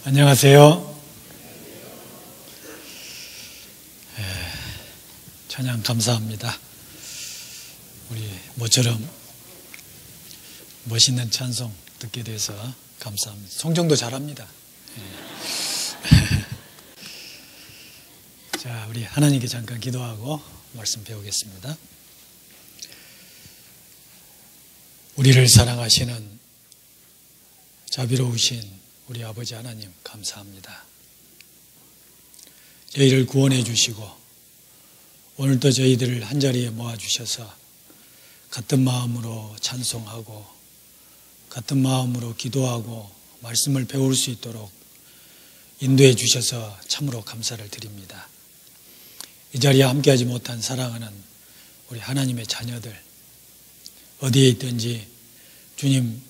안녕하세요. 찬양 감사합니다. 우리 모처럼 멋있는 찬송 듣게 돼서 감사합니다. 송정도 잘합니다. 자, 우리 하나님께 잠깐 기도하고 말씀 배우겠습니다. 우리를 사랑하시는 자비로우신 우리 아버지 하나님 감사합니다. 저희를 구원해 주시고 오늘도 저희들을 한자리에 모아주셔서 같은 마음으로 찬송하고 같은 마음으로 기도하고 말씀을 배울 수 있도록 인도해 주셔서 참으로 감사를 드립니다. 이 자리에 함께하지 못한 사랑하는 우리 하나님의 자녀들 어디에 있든지 주님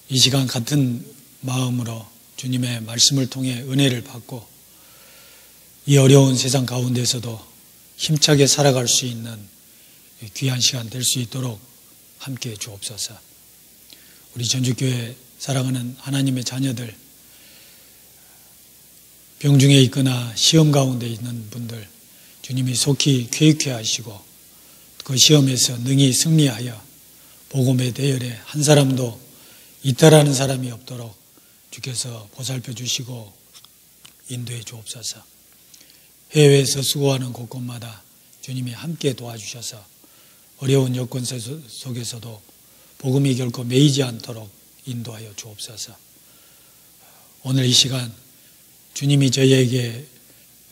이 시간 같은 마음으로 주님의 말씀을 통해 은혜를 받고 이 어려운 세상 가운데서도 힘차게 살아갈 수 있는 귀한 시간 될 수 있도록 함께해 주옵소서. 우리 전주교회 사랑하는 하나님의 자녀들 병중에 있거나 시험 가운데 있는 분들 주님이 속히 쾌유케 하시고 그 시험에서 능히 승리하여 복음의 대열에 한 사람도 이탈하는 사람이 없도록 주께서 보살펴 주시고 인도해 주옵소서. 해외에서 수고하는 곳곳마다 주님이 함께 도와주셔서 어려운 여건 속에서도 복음이 결코 매이지 않도록 인도하여 주옵소서. 오늘 이 시간 주님이 저희에게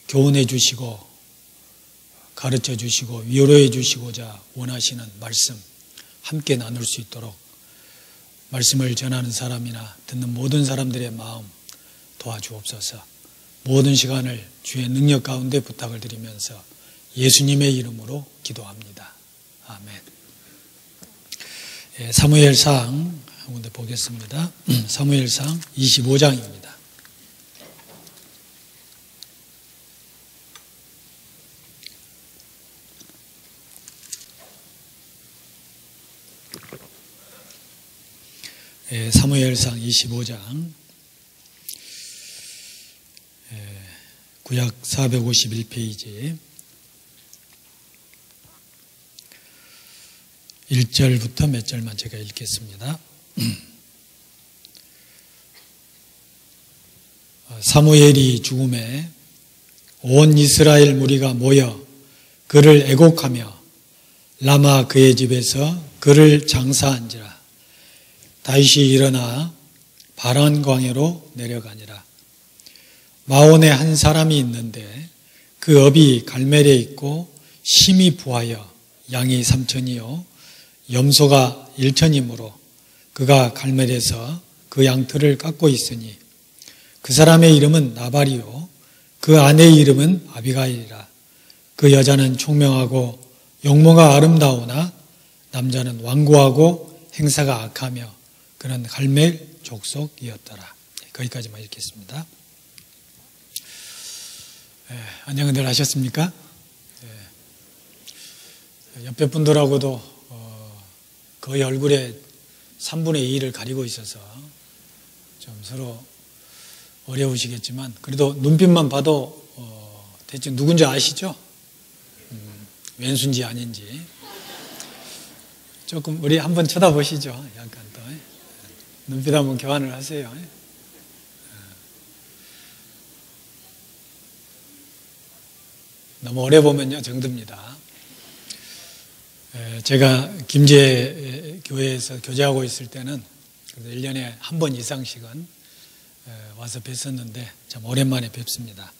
교훈해 주시고 가르쳐 주시고 위로해 주시고자 원하시는 말씀 함께 나눌 수 있도록 말씀을 전하는 사람이나 듣는 모든 사람들의 마음 도와주옵소서. 모든 시간을 주의 능력 가운데 부탁을 드리면서 예수님의 이름으로 기도합니다. 아멘. 사무엘상 한 군데 보겠습니다. 사무엘상 25장입니다. 사무엘상 25장 구약 451페이지 1절부터 몇 절만 제가 읽겠습니다. 사무엘이 죽음에 온 이스라엘 무리가 모여 그를 애곡하며 라마 그의 집에서 그를 장사한지라. 다윗이 일어나 바란 광야로 내려가니라. 마온에 한 사람이 있는데 그 업이 갈멜에 있고 심이 부하여 양이 3천이요 염소가 1천이므로 그가 갈멜에서 그 양털을 깎고 있으니 그 사람의 이름은 나발이요 그 아내의 이름은 아비가일이라. 그 여자는 총명하고 용모가 아름다우나 남자는 완고하고 행사가 악하며 그는 갈멜 족속이었더라. 거기까지만 읽겠습니다. 안녕들 하셨습니까? 옆에 분들하고도 거의 얼굴에 3분의 2를 가리고 있어서 좀 서로 어려우시겠지만 그래도 눈빛만 봐도 대충 누군지 아시죠? 왼수인지 아닌지 조금 우리 한번 쳐다보시죠. 약간 더 눈빛 한번 교환을 하세요. 너무 오래 보면요 정듭니다. 제가 김제 교회에서 교제하고 있을 때는 1년에 한 번 이상씩은 와서 뵀었는데 참 오랜만에 뵙습니다.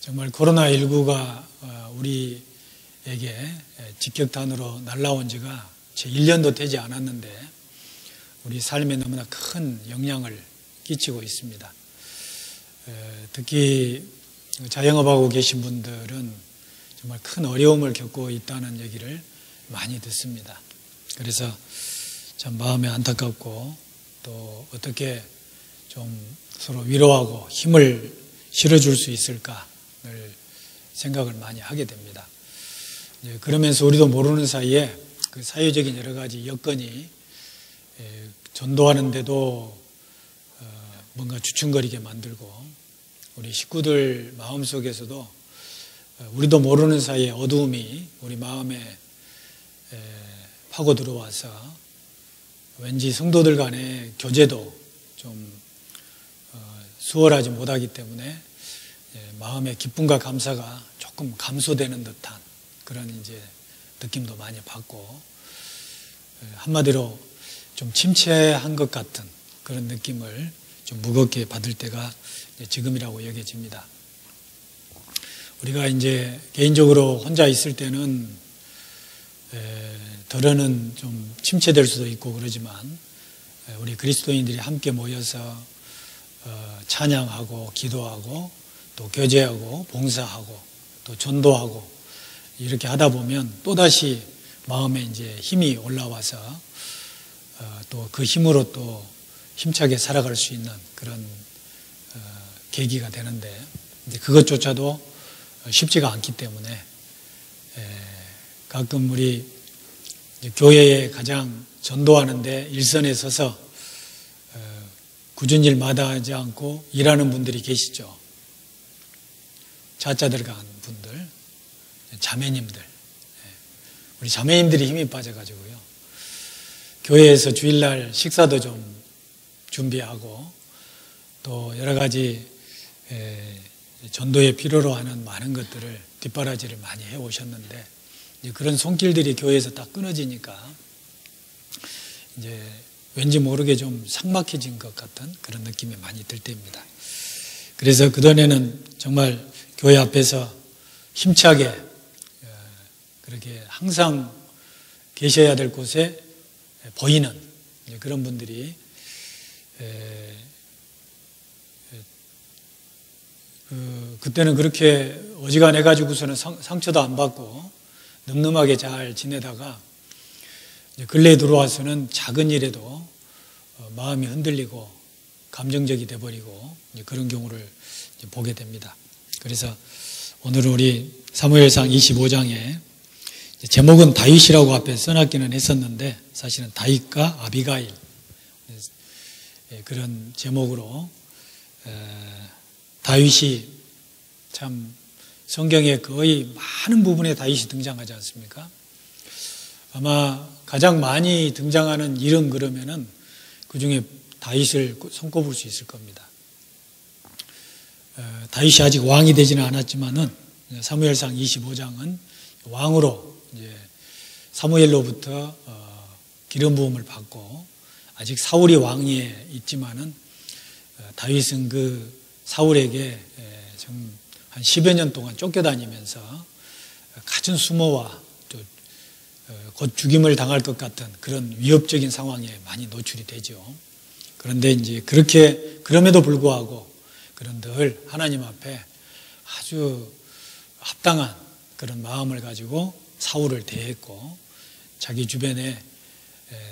정말 코로나19가 우리에게 직격탄으로 날아온 지가 채 1년도 되지 않았는데 우리 삶에 너무나 큰 영향을 끼치고 있습니다. 특히 자영업하고 계신 분들은 정말 큰 어려움을 겪고 있다는 얘기를 많이 듣습니다. 그래서 참 마음이 안타깝고 또 어떻게 좀 서로 위로하고 힘을 실어줄 수 있을까를 생각을 많이 하게 됩니다. 그러면서 우리도 모르는 사이에 그 사회적인 여러 가지 여건이 전도하는데도 뭔가 주춤거리게 만들고 우리 식구들 마음속에서도 우리도 모르는 사이에 어두움이 우리 마음에 파고 들어와서 왠지 성도들 간의 교제도 좀 수월하지 못하기 때문에 마음의 기쁨과 감사가 조금 감소되는 듯한 그런 이제 느낌도 많이 받고 한마디로 좀 침체한 것 같은 그런 느낌을 좀 무겁게 받을 때가 지금이라고 여겨집니다. 우리가 이제 개인적으로 혼자 있을 때는 덜어는 좀 침체될 수도 있고 그러지만 우리 그리스도인들이 함께 모여서 찬양하고 기도하고 또 교제하고 봉사하고 또 전도하고 이렇게 하다 보면 또다시 마음에 이제 힘이 올라와서 또 그 힘으로 또 힘차게 살아갈 수 있는 그런 계기가 되는데 이제 그것조차도 쉽지가 않기 때문에 가끔 우리 교회에 가장 전도하는데 일선에 서서 굳은 일 마다하지 않고 일하는 분들이 계시죠. 자자 들어간 분들, 자매님들. 우리 자매님들이 힘이 빠져가지고요. 교회에서 주일날 식사도 좀 준비하고 또 여러 가지 전도에 필요로 하는 많은 것들을 뒷바라지를 많이 해오셨는데 그런 손길들이 교회에서 딱 끊어지니까 이제 왠지 모르게 좀 삭막해진 것 같은 그런 느낌이 많이 들 때입니다. 그래서 그전에는 정말 교회 앞에서 힘차게 그렇게 항상 계셔야 될 곳에 보이는 그런 분들이 그때는 그렇게 어지간해가지고서는 상처도 안 받고 늠름하게 잘 지내다가 근래에 들어와서는 작은 일에도 마음이 흔들리고 감정적이 돼버리고 그런 경우를 보게 됩니다. 그래서 오늘은 우리 사무엘상 25장에 제목은 다윗이라고 앞에 써놨기는 했었는데 사실은 다윗과 아비가일 그런 제목으로 다윗이 참 성경에 거의 많은 부분에 다윗이 등장하지 않습니까? 아마 가장 많이 등장하는 일은 그러면은 그 중에 다윗을 손꼽을 수 있을 겁니다. 다윗이 아직 왕이 되지는 않았지만은 사무엘상 25장은 왕으로 이제 사무엘로부터 기름 부음을 받고 아직 사울이 왕위에 있지만은 다윗은 그 사울에게 한 10여 년 동안 쫓겨다니면서 갖은 수모와 또 곧 죽임을 당할 것 같은 그런 위협적인 상황에 많이 노출이 되죠. 그런데 이제 그렇게 그럼에도 불구하고 그런 늘 하나님 앞에 아주 합당한 그런 마음을 가지고 사울을 대했고 자기 주변에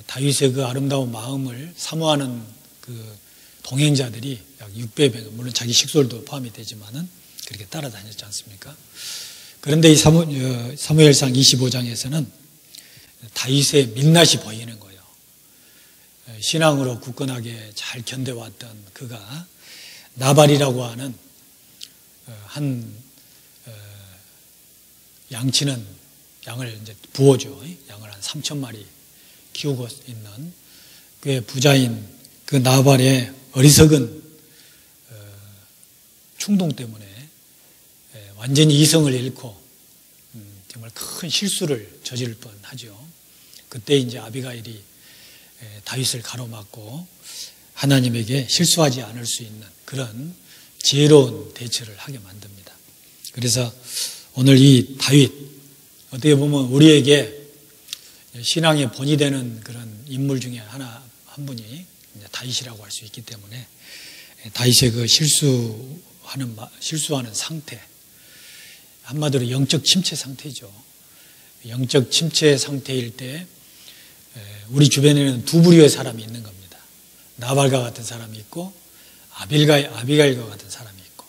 다윗의 그 아름다운 마음을 사모하는 그 동행자들이 약 600명, 물론 자기 식솔도 포함이 되지만은 그렇게 따라다녔지 않습니까? 그런데 이 사무엘상 25장에서는 다윗의 민낯이 보이는 거예요. 신앙으로 굳건하게 잘 견뎌왔던 그가 나발이라고 하는 한 양치는 양을 이제 부어줘. 양을 한 3,000마리 키우고 있는 꽤 부자인 그 나발의 어리석은 충동 때문에 완전히 이성을 잃고 정말 큰 실수를 저지를 뻔하죠. 그때 이제 아비가일이 다윗을 가로막고 하나님에게 실수하지 않을 수 있는 그런 지혜로운 대처를 하게 만듭니다. 그래서 오늘 이 다윗 어떻게 보면 우리에게 신앙의 본이 되는 그런 인물 중에 한 분이 다윗이라고 할 수 있기 때문에 다윗의 그 실수하는 상태 한마디로 영적 침체 상태죠. 영적 침체 상태일 때 우리 주변에는 두 부류의 사람이 있는 겁니다. 나발과 같은 사람이 있고 아비가일과 같은 사람이 있고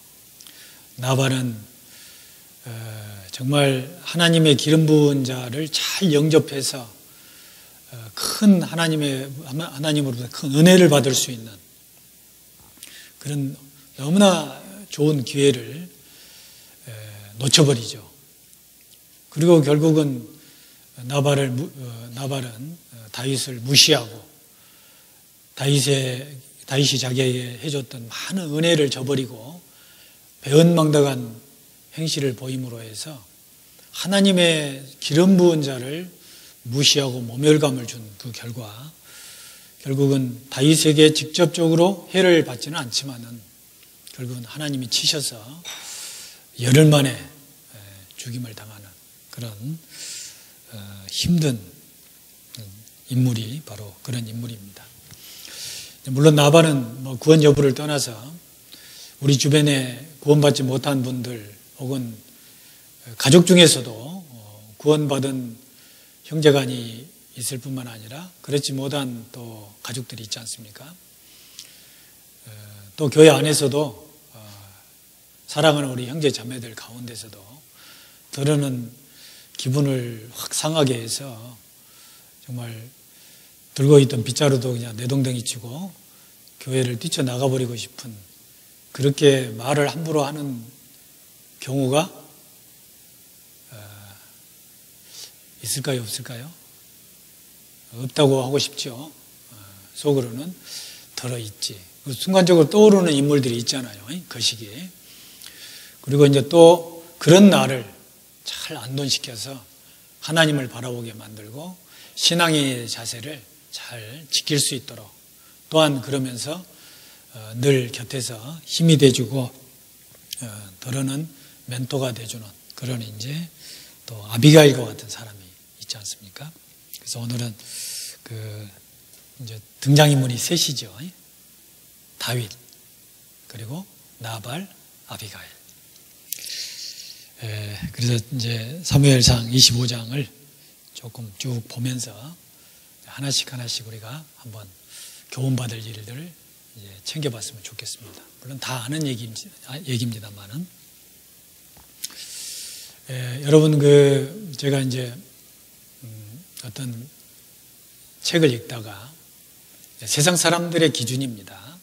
나발은 정말 하나님의 기름 부은 자를 잘 영접해서 큰 하나님으로부터 큰 은혜를 받을 수 있는 그런 너무나 좋은 기회를 놓쳐버리죠. 그리고 결국은 나발은 다윗을 무시하고 다윗이 자기에게 해줬던 많은 은혜를 저버리고 배은망덕한 행실을 보임으로 해서 하나님의 기름 부은 자를 무시하고 모멸감을 준 그 결과 결국은 다윗에게 직접적으로 해를 받지는 않지만은 결국은 하나님이 치셔서 열흘 만에 죽임을 당하는 그런 힘든 인물이 바로 그런 인물입니다. 물론 나발은 뭐 구원 여부를 떠나서 우리 주변에 구원받지 못한 분들 혹은 가족 중에서도 구원받은 형제간이 있을 뿐만 아니라 그렇지 못한 또 가족들이 있지 않습니까? 또 교회 안에서도 사랑하는 우리 형제 자매들 가운데서도 들으는 기분을 확 상하게 해서 정말 들고 있던 빗자루도 그냥 내동댕이 치고 교회를 뛰쳐나가버리고 싶은 그렇게 말을 함부로 하는 경우가 있을까요? 없을까요? 없다고 하고 싶죠. 속으로는 들어있지. 순간적으로 떠오르는 인물들이 있잖아요. 그 시기에. 그리고 이제 또 그런 나를 잘 안돈시켜서 하나님을 바라보게 만들고 신앙의 자세를 잘 지킬 수 있도록 또한 그러면서 늘 곁에서 힘이 돼주고 더러는 멘토가 돼주는 그런 이제 또 아비가일과 같은 사람이 있지 않습니까? 그래서 오늘은 그 이제 등장인물이 셋이죠. 다윗 그리고 나발, 아비가일. 그래서 이제 사무엘상 25장을 조금 쭉 보면서 하나씩 우리가 한번 교훈받을 일들을 이제 챙겨봤으면 좋겠습니다. 물론 다 아는 얘기입니다만은. 여러분 제가 이제 어떤 책을 읽다가 세상 사람들의 기준입니다.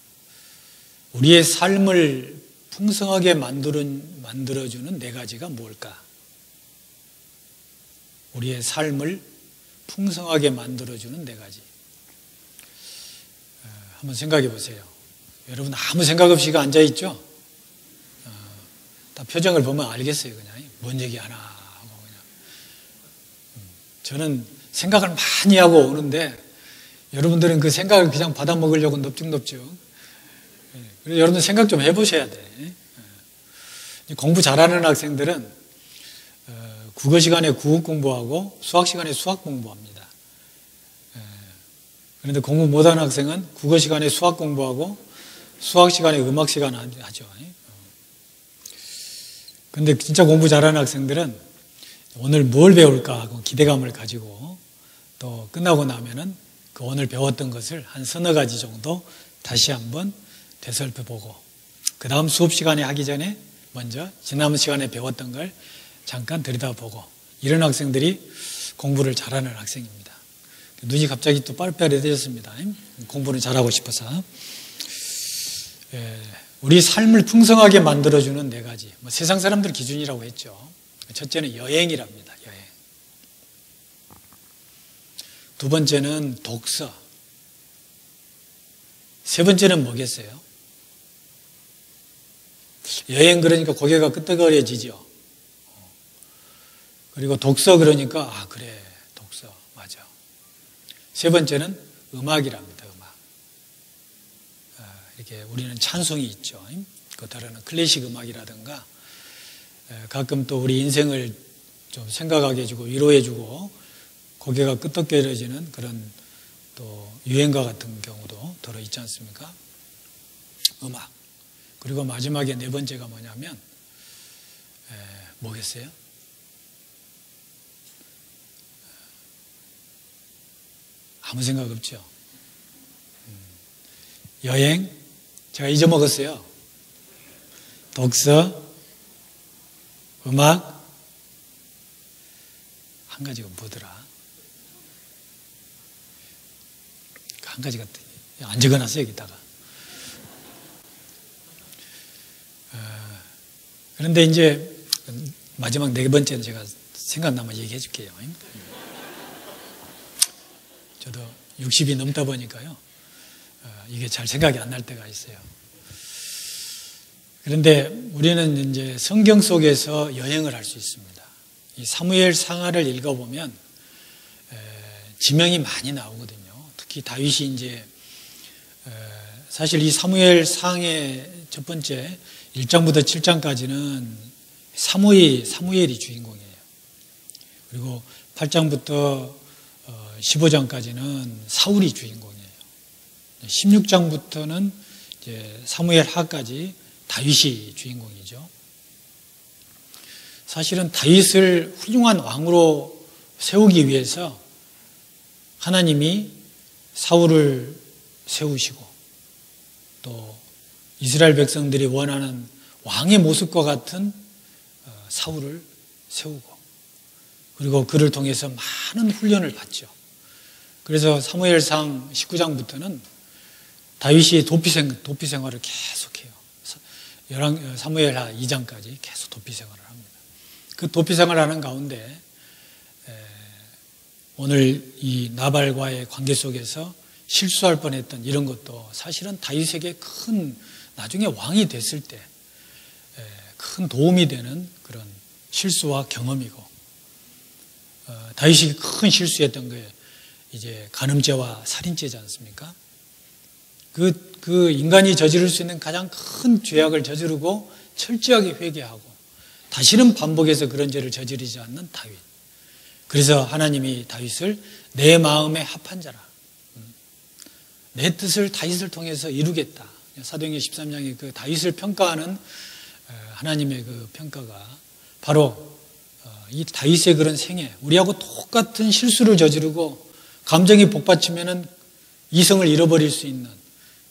우리의 삶을 풍성하게 만들어주는 네 가지가 뭘까? 우리의 삶을 풍성하게 만들어주는 네 가지. 한번 생각해 보세요. 여러분 아무 생각 없이 앉아있죠? 다 표정을 보면 알겠어요. 그냥 뭔 얘기 하나 하고 그냥. 저는 생각을 많이 하고 오는데 여러분들은 그 생각을 그냥 받아 먹으려고 넙죽넙죽. 그래서 여러분 생각 좀 해보셔야 돼. 공부 잘하는 학생들은 국어 시간에 국어 공부하고 수학 시간에 수학 공부합니다. 그런데 공부 못하는 학생은 국어 시간에 수학 공부하고 수학 시간에 음악 시간 하죠. 근데 진짜 공부 잘하는 학생들은 오늘 뭘 배울까 하고 기대감을 가지고 또 끝나고 나면은 그 오늘 배웠던 것을 한 서너 가지 정도 다시 한번 되살펴보고 그 다음 수업 시간에 하기 전에 먼저 지난 시간에 배웠던 걸 잠깐 들여다보고 이런 학생들이 공부를 잘하는 학생입니다. 눈이 갑자기 또 빨리빨리해졌습니다. 공부를 잘하고 싶어서. 우리 삶을 풍성하게 만들어주는 네 가지. 세상 사람들 기준이라고 했죠. 첫째는 여행이랍니다. 여행. 두 번째는 독서. 세 번째는 뭐겠어요? 여행 그러니까 고개가 끄덕거려지죠. 그리고 독서 그러니까 그래 독서 맞아. 세 번째는 음악이랍니다. 음악. 이렇게 우리는 찬송이 있죠. 그 다른 클래식 음악이라든가 가끔 또 우리 인생을 좀 생각하게 해주고 위로해주고 고개가 끄덕거려지는 그런 또 유행가 같은 경우도 들어있지 않습니까? 음악. 그리고 마지막에 네 번째가 뭐냐면 뭐겠어요? 아무 생각 없죠. 여행, 제가 잊어먹었어요. 독서, 음악, 한 가지가 뭐더라? 한 가지가 안 적어놨어요, 여기다가. 그런데 이제 마지막 네 번째는 제가 생각나면 얘기해 줄게요. 저도 60이 넘다 보니까요. 이게 잘 생각이 안 날 때가 있어요. 그런데 우리는 이제 성경 속에서 여행을 할 수 있습니다. 이 사무엘 상하를 읽어보면 지명이 많이 나오거든요. 특히 다윗이 이제 사실 이 사무엘 상의 첫 번째 1장부터 7장까지는 사무엘이 주인공이에요. 그리고 8장부터 15장까지는 사울이 주인공이에요. 16장부터는 이제 사무엘 하까지 다윗이 주인공이죠. 사실은 다윗을 훌륭한 왕으로 세우기 위해서 하나님이 사울을 세우시고 또 이스라엘 백성들이 원하는 왕의 모습과 같은 사울을 세우고 그리고 그를 통해서 많은 훈련을 받죠. 그래서 사무엘상 19장부터는 다윗이 도피 생활을 계속해요. 사무엘하 2장까지 계속 도피 생활을 합니다. 그 도피 생활하는 가운데 오늘 이 나발과의 관계 속에서 실수할 뻔했던 이런 것도 사실은 다윗에게 큰 나중에 왕이 됐을 때 큰 도움이 되는 그런 실수와 경험이고 다윗이 큰 실수했던 게 이제 간음죄와 살인죄지 않습니까? 그 인간이 저지를 수 있는 가장 큰 죄악을 저지르고 철저하게 회개하고 다시는 반복해서 그런 죄를 저지르지 않는 다윗. 그래서 하나님이 다윗을 내 마음에 합한 자라. 내 뜻을 다윗을 통해서 이루겠다. 사도행전 13장에 그 다윗을 평가하는 하나님의 그 평가가 바로 이 다윗의 그런 생애, 우리하고 똑같은 실수를 저지르고 감정이 복받치면은 이성을 잃어버릴 수 있는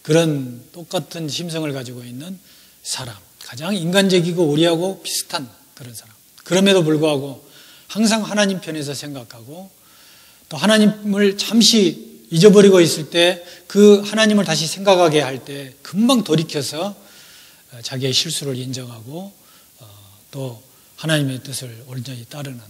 그런 똑같은 심성을 가지고 있는 사람, 가장 인간적이고 우리하고 비슷한 그런 사람. 그럼에도 불구하고 항상 하나님 편에서 생각하고 또 하나님을 잠시 잊어버리고 있을 때 그 하나님을 다시 생각하게 할 때 금방 돌이켜서 자기의 실수를 인정하고 또 하나님의 뜻을 온전히 따르는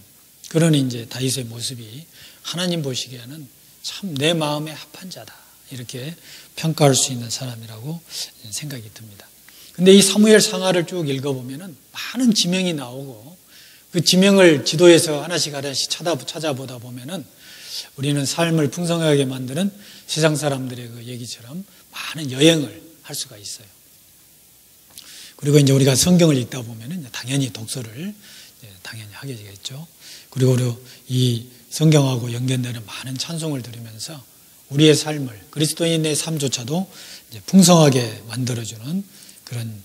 그런 이제 다윗의 모습이 하나님 보시기에는 참 내 마음에 합한 자다. 이렇게 평가할 수 있는 사람이라고 생각이 듭니다. 근데 이 사무엘 상하를 쭉 읽어보면은 많은 지명이 나오고 그 지명을 지도에서 하나씩 찾아보다 보면은 우리는 삶을 풍성하게 만드는 세상 사람들의 그 얘기처럼 많은 여행을 할 수가 있어요. 그리고 이제 우리가 성경을 읽다 보면은 당연히 독서를 당연히 하게 되겠죠. 그리고 이 성경하고 연결되는 많은 찬송을 들으면서 우리의 삶을 그리스도인의 삶조차도 이제 풍성하게 만들어주는 그런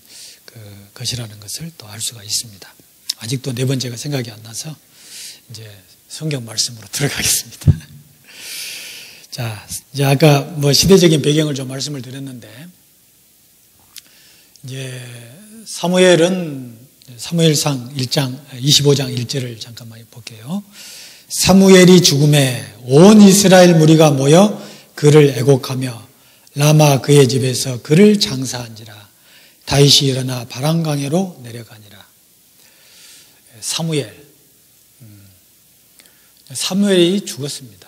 것이라는 것을 또 알 수가 있습니다. 아직도 네 번째가 생각이 안 나서 이제 성경 말씀으로 들어가겠습니다. 자, 이제 아까 뭐 시대적인 배경을 좀 말씀을 드렸는데 이제 사무엘상 1장 25장 1절을 잠깐만 볼게요. 사무엘이 죽음에 온 이스라엘 무리가 모여 그를 애곡하며 라마 그의 집에서 그를 장사한지라. 다윗이 일어나 바람강에로 내려가니라. 사무엘이 죽었습니다.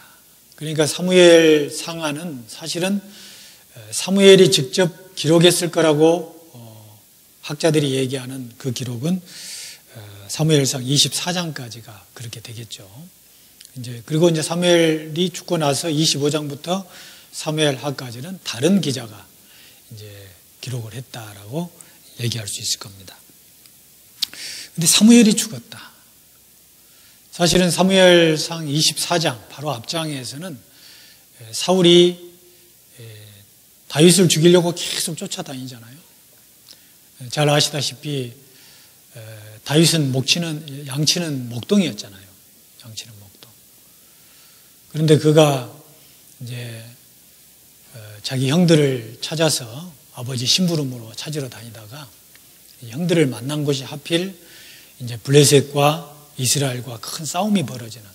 그러니까 사무엘 상하는 사실은 사무엘이 직접 기록했을 거라고 학자들이 얘기하는 그 기록은 사무엘상 24장까지가 그렇게 되겠죠. 그리고 이제 사무엘이 죽고 나서 25장부터 사무엘하까지는 다른 기자가 이제 기록을 했다라고 얘기할 수 있을 겁니다. 근데 사무엘이 죽었다. 사실은 사무엘상 24장 바로 앞장에서는 사울이 다윗을 죽이려고 계속 쫓아다니잖아요. 잘 아시다시피 다윗은 양치는 목동이었잖아요. 양치는 목동. 그런데 그가 이제 자기 형들을 찾아서 아버지 심부름으로 찾으러 다니다가 형들을 만난 곳이 하필 이제 블레셋과 이스라엘과 큰 싸움이 벌어지는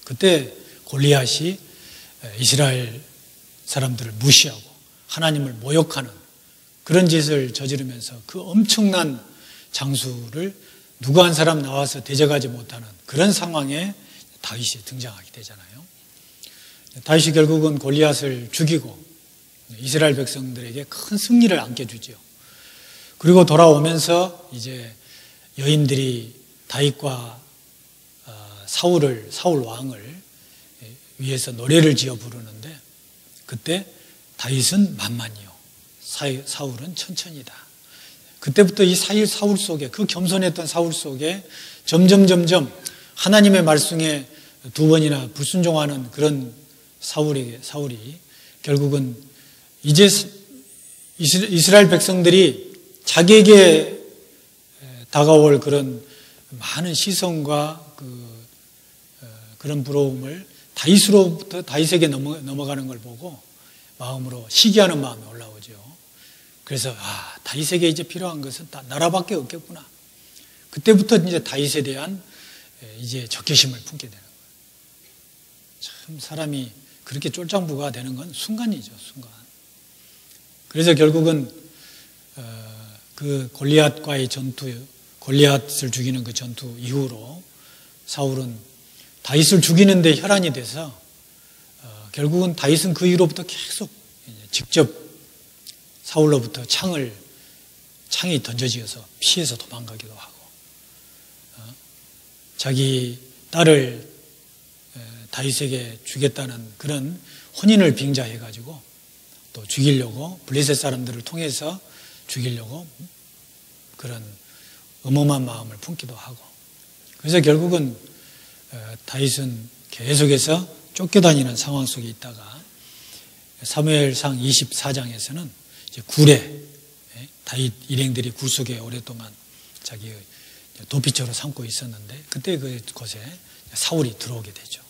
그때 골리앗이 이스라엘 사람들을 무시하고 하나님을 모욕하는 그런 짓을 저지르면서 그 엄청난 장수를 누구 한 사람 나와서 대적하지 못하는 그런 상황에 다윗이 등장하게 되잖아요. 다윗이 결국은 골리앗을 죽이고 이스라엘 백성들에게 큰 승리를 안겨주죠. 그리고 돌아오면서 이제 여인들이 다윗과 사울 왕을 위해서 노래를 지어 부르는데, 그때 다윗은 만만이요, 사울은 천천히다. 그때부터 이 사울 속에, 그 겸손했던 사울 속에 점점 하나님의 말씀에 두 번이나 불순종하는 그런 사울이 결국은 이제 이스라엘 백성들이 자기에게 다가올 그런 많은 시선과 그런 부러움을 다윗으로부터 다윗에게 넘어가는 걸 보고 마음으로 시기하는 마음이 올라오죠. 그래서 다윗에게 이제 필요한 것은 나라밖에 없겠구나. 그때부터 이제 다윗에 대한 이제 적개심을 품게 되는 거예요. 참 사람이 그렇게 쫄장부가 되는 건 순간이죠, 순간. 그래서 결국은 그 골리앗과의 전투, 골리앗을 죽이는 그 전투 이후로 사울은 다윗을 죽이는데 혈안이 돼서 결국은 다윗은 그 이후로부터 계속 직접 사울로부터 창이 던져지어서 피해서 도망가기도 하고, 자기 딸을 다윗에게 주겠다는 그런 혼인을 빙자해가지고 또 죽이려고, 블레셋 사람들을 통해서 죽이려고 그런 엄험한 마음을 품기도 하고, 그래서 결국은 다윗은 계속해서 쫓겨다니는 상황 속에 있다가 사무엘상 24장에서는 이제 굴에, 다윗 일행들이 굴 속에 오랫동안 자기의 도피처로 삼고 있었는데, 그때 그곳에 사울이 들어오게 되죠.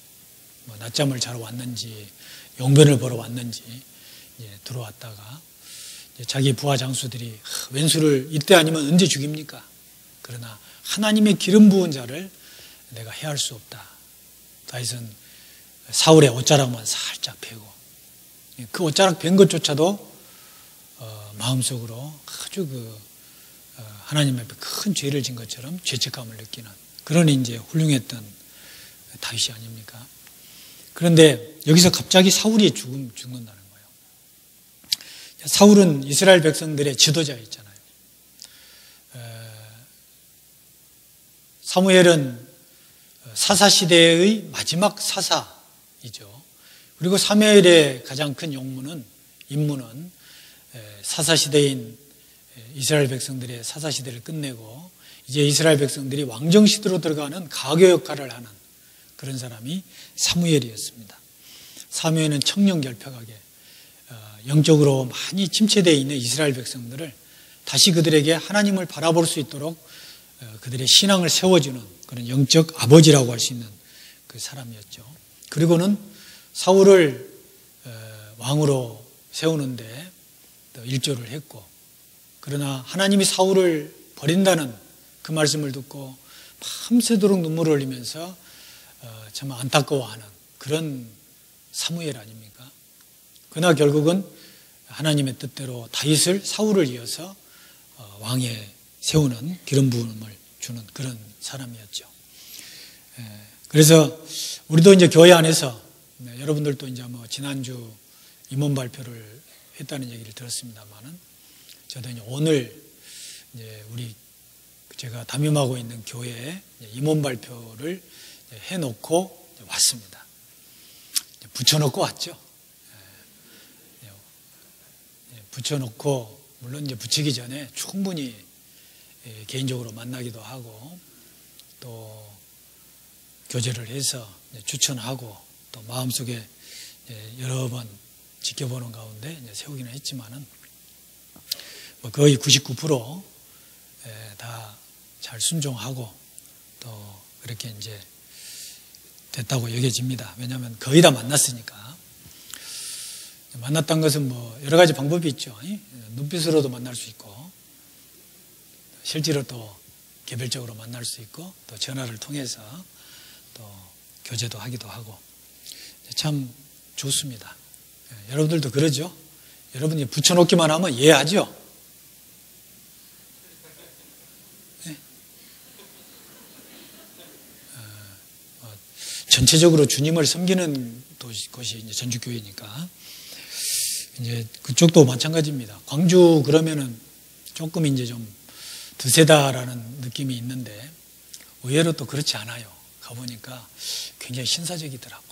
낮잠을 자러 왔는지 용변을 보러 왔는지 들어왔다가 자기 부하 장수들이 왼수를 이때 아니면 언제 죽입니까? 그러나 하나님의 기름 부은 자를 내가 해할 수 없다. 다윗은 사울의 옷자락만 살짝 베고, 그 옷자락 벤 것조차도 마음속으로 아주 하나님 앞에 큰 죄를 진 것처럼 죄책감을 느끼는 그런 이제 훌륭했던 다윗이 아닙니까? 그런데 여기서 갑자기 사울이 죽는다는 거예요. 사울은 이스라엘 백성들의 지도자였잖아요. 사무엘은 사사시대의 마지막 사사이죠. 그리고 사무엘의 가장 큰 임무는 사사시대인 이스라엘 백성들의 사사시대를 끝내고 이제 이스라엘 백성들이 왕정시대로 들어가는 가교 역할을 하는 그런 사람이 사무엘이었습니다. 사무엘은 청렴결핍하게 영적으로 많이 침체되어 있는 이스라엘 백성들을 다시 그들에게 하나님을 바라볼 수 있도록 그들의 신앙을 세워주는 그런 영적 아버지라고 할 수 있는 그 사람이었죠. 그리고는 사울을 왕으로 세우는데 일조를 했고, 그러나 하나님이 사울을 버린다는 그 말씀을 듣고 밤새도록 눈물을 흘리면서 참 안타까워하는 그런 사무엘 아닙니까? 그러나 결국은 하나님의 뜻대로 다윗을 사울을 이어서 왕에 세우는 기름 부음을 주는 그런 사람이었죠. 그래서 우리도 이제 교회 안에서 여러분들도 이제 지난주 임원 발표를 했다는 얘기를 들었습니다만은, 저도 이제 오늘 이제 제가 담임하고 있는 교회에 임원 발표를 해놓고 왔습니다. 붙여놓고 왔죠. 붙여놓고, 물론 이제 붙이기 전에 충분히 개인적으로 만나기도 하고 또 교제를 해서 추천하고 또 마음속에 여러 번 지켜보는 가운데 세우기는 했지만은 거의 99% 다 잘 순종하고 또 그렇게 이제 됐다고 여겨집니다. 왜냐하면 거의 다 만났으니까. 만났던 것은 여러 가지 방법이 있죠. 눈빛으로도 만날 수 있고, 실제로 또 개별적으로 만날 수 있고, 또 전화를 통해서 또 교제도 하기도 하고, 참 좋습니다. 여러분들도 그러죠? 여러분이 붙여놓기만 하면 이해하죠? 전체적으로 주님을 섬기는 곳이 이제 전주교회니까 이제 그쪽도 마찬가지입니다. 광주 그러면은 조금 이제 좀 드세다라는 느낌이 있는데 의외로 또 그렇지 않아요. 가보니까 굉장히 신사적이더라고.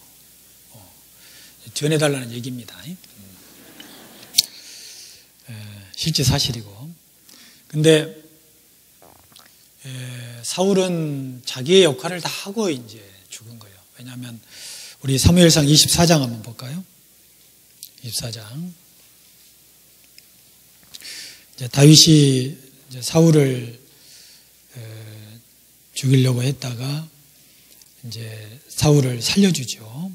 전해달라는 얘기입니다. 실제 사실이고. 근데 사울은 자기의 역할을 다 하고 이제 죽은 거예요. 왜냐하면 우리 사무엘상 24장 한번 볼까요? 24장. 이제 다윗이 이제 사울을 죽이려고 했다가 이제 사울을 살려주죠.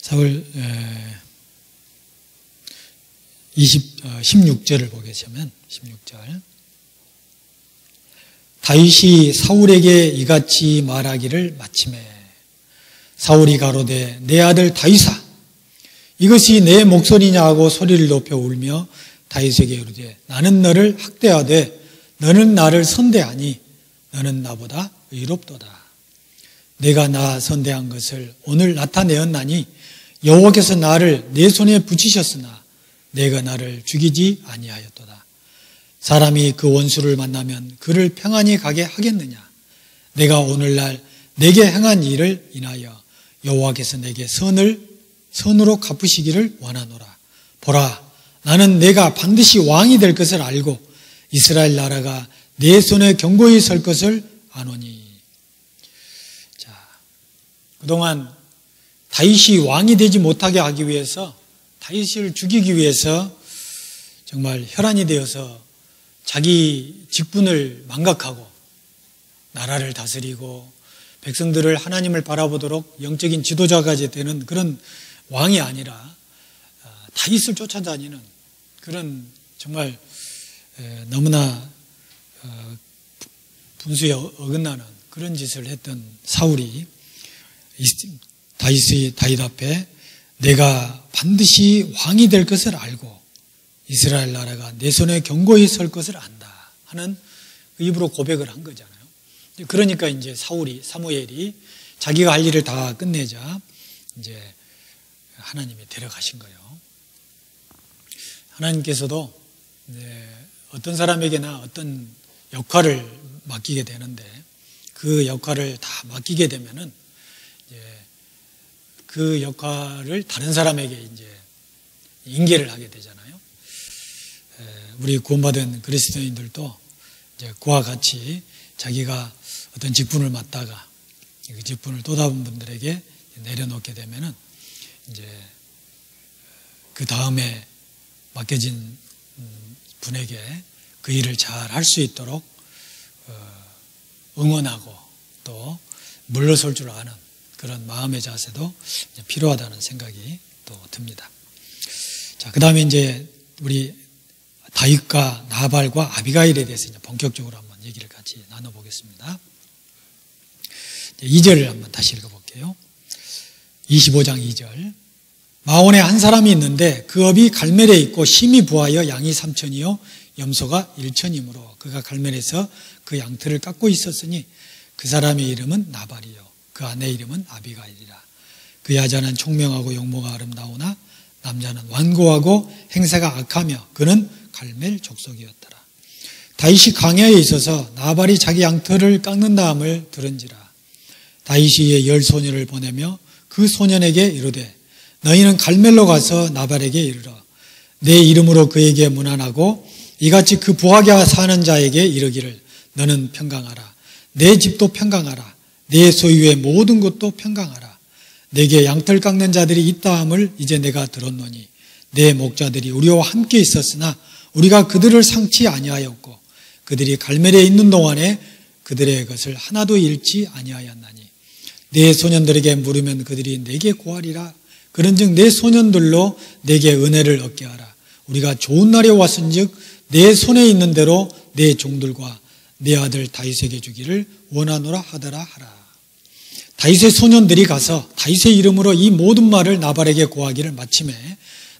사울 16절을 보겠으면 16절 다윗이 사울에게 이같이 말하기를 마침에 사울이 가로되 내 아들 다윗아 이것이 내 목소리냐 하고 소리를 높여 울며 다윗에게 이르되 나는 너를 학대하되 너는 나를 선대하니 너는 나보다 의롭도다. 내가 나 선대한 것을 오늘 나타내었나니 여호와께서 나를 내 손에 붙이셨으나 내가 나를 죽이지 아니하였도다. 사람이 그 원수를 만나면 그를 평안히 가게 하겠느냐. 내가 오늘날 내게 행한 일을 인하여 여호와께서 내게 선으로 갚으시기를 원하노라. 보라 나는 내가 반드시 왕이 될 것을 알고 이스라엘 나라가 내 손에 견고히 설 것을 아노니. 자, 그동안 다윗이 왕이 되지 못하게 하기 위해서 다윗을 죽이기 위해서 정말 혈안이 되어서 자기 직분을 망각하고 나라를 다스리고 백성들을 하나님을 바라보도록 영적인 지도자까지 되는 그런 왕이 아니라 다윗을 쫓아다니는 그런 정말 너무나 분수에 어긋나는 그런 짓을 했던 사울이 다윗 앞에 내가 반드시 왕이 될 것을 알고 이스라엘 나라가 내 손에 견고히 설 것을 안다 하는 그 입으로 고백을 한 거잖아요. 그러니까 이제 사무엘이 자기가 할 일을 다 끝내자 이제 하나님이 데려가신 거예요. 하나님께서도 어떤 사람에게나 어떤 역할을 맡기게 되는데 그 역할을 다 맡기게 되면은 그 역할을 다른 사람에게 이제 인계를 하게 되잖아요. 우리 구원받은 그리스도인들도 이제 그와 같이 자기가 어떤 직분을 맡다가 그 직분을 또 다른 분들에게 내려놓게 되면은 이제 그 다음에 맡겨진 분에게 그 일을 잘 할 수 있도록 응원하고 또 물러설 줄 아는 그런 마음의 자세도 필요하다는 생각이 또 듭니다. 자, 그 다음에 이제 우리 다윗과 나발과 아비가일에 대해서 이제 본격적으로 한번 얘기를 같이 나눠보겠습니다. 2절을 한번 다시 읽어볼게요. 25장 2절. 마온에 한 사람이 있는데 그 업이 갈멜에 있고 심히 부하여 양이 3천이요 염소가 1천이므로 그가 갈멜에서 그 양털을 깎고 있었으니 그 사람의 이름은 나발이요 그 아내 이름은 아비가일이라. 그 여자는 총명하고 용모가 아름다우나 남자는 완고하고 행세가 악하며 그는 갈멜 족속이었더라. 다윗이 광야에 있어서 나발이 자기 양털을 깎는 다음을 들은지라. 다윗이 10 소년을 보내며 그 소년에게 이르되 너희는 갈멜로 가서 나발에게 이르러 내 이름으로 그에게 문안하고 이같이 그 부하게 사는 자에게 이르기를 너는 평강하라. 내 집도 평강하라. 내 소유의 모든 것도 평강하라. 내게 양털 깎는 자들이 있다 함을 이제 내가 들었노니 내 목자들이 우리와 함께 있었으나 우리가 그들을 상치 아니하였고 그들이 갈멜에 있는 동안에 그들의 것을 하나도 잃지 아니하였나니 내 소년들에게 물으면 그들이 내게 구하리라. 그런즉 내 소년들로 내게 은혜를 얻게 하라. 우리가 좋은 날에 왔은즉 내 손에 있는 대로 내 종들과 내 아들 다윗에게 주기를 원하노라 하더라 하라. 다윗의 소년들이 가서 다윗의 이름으로 이 모든 말을 나발에게 고하기를 마침에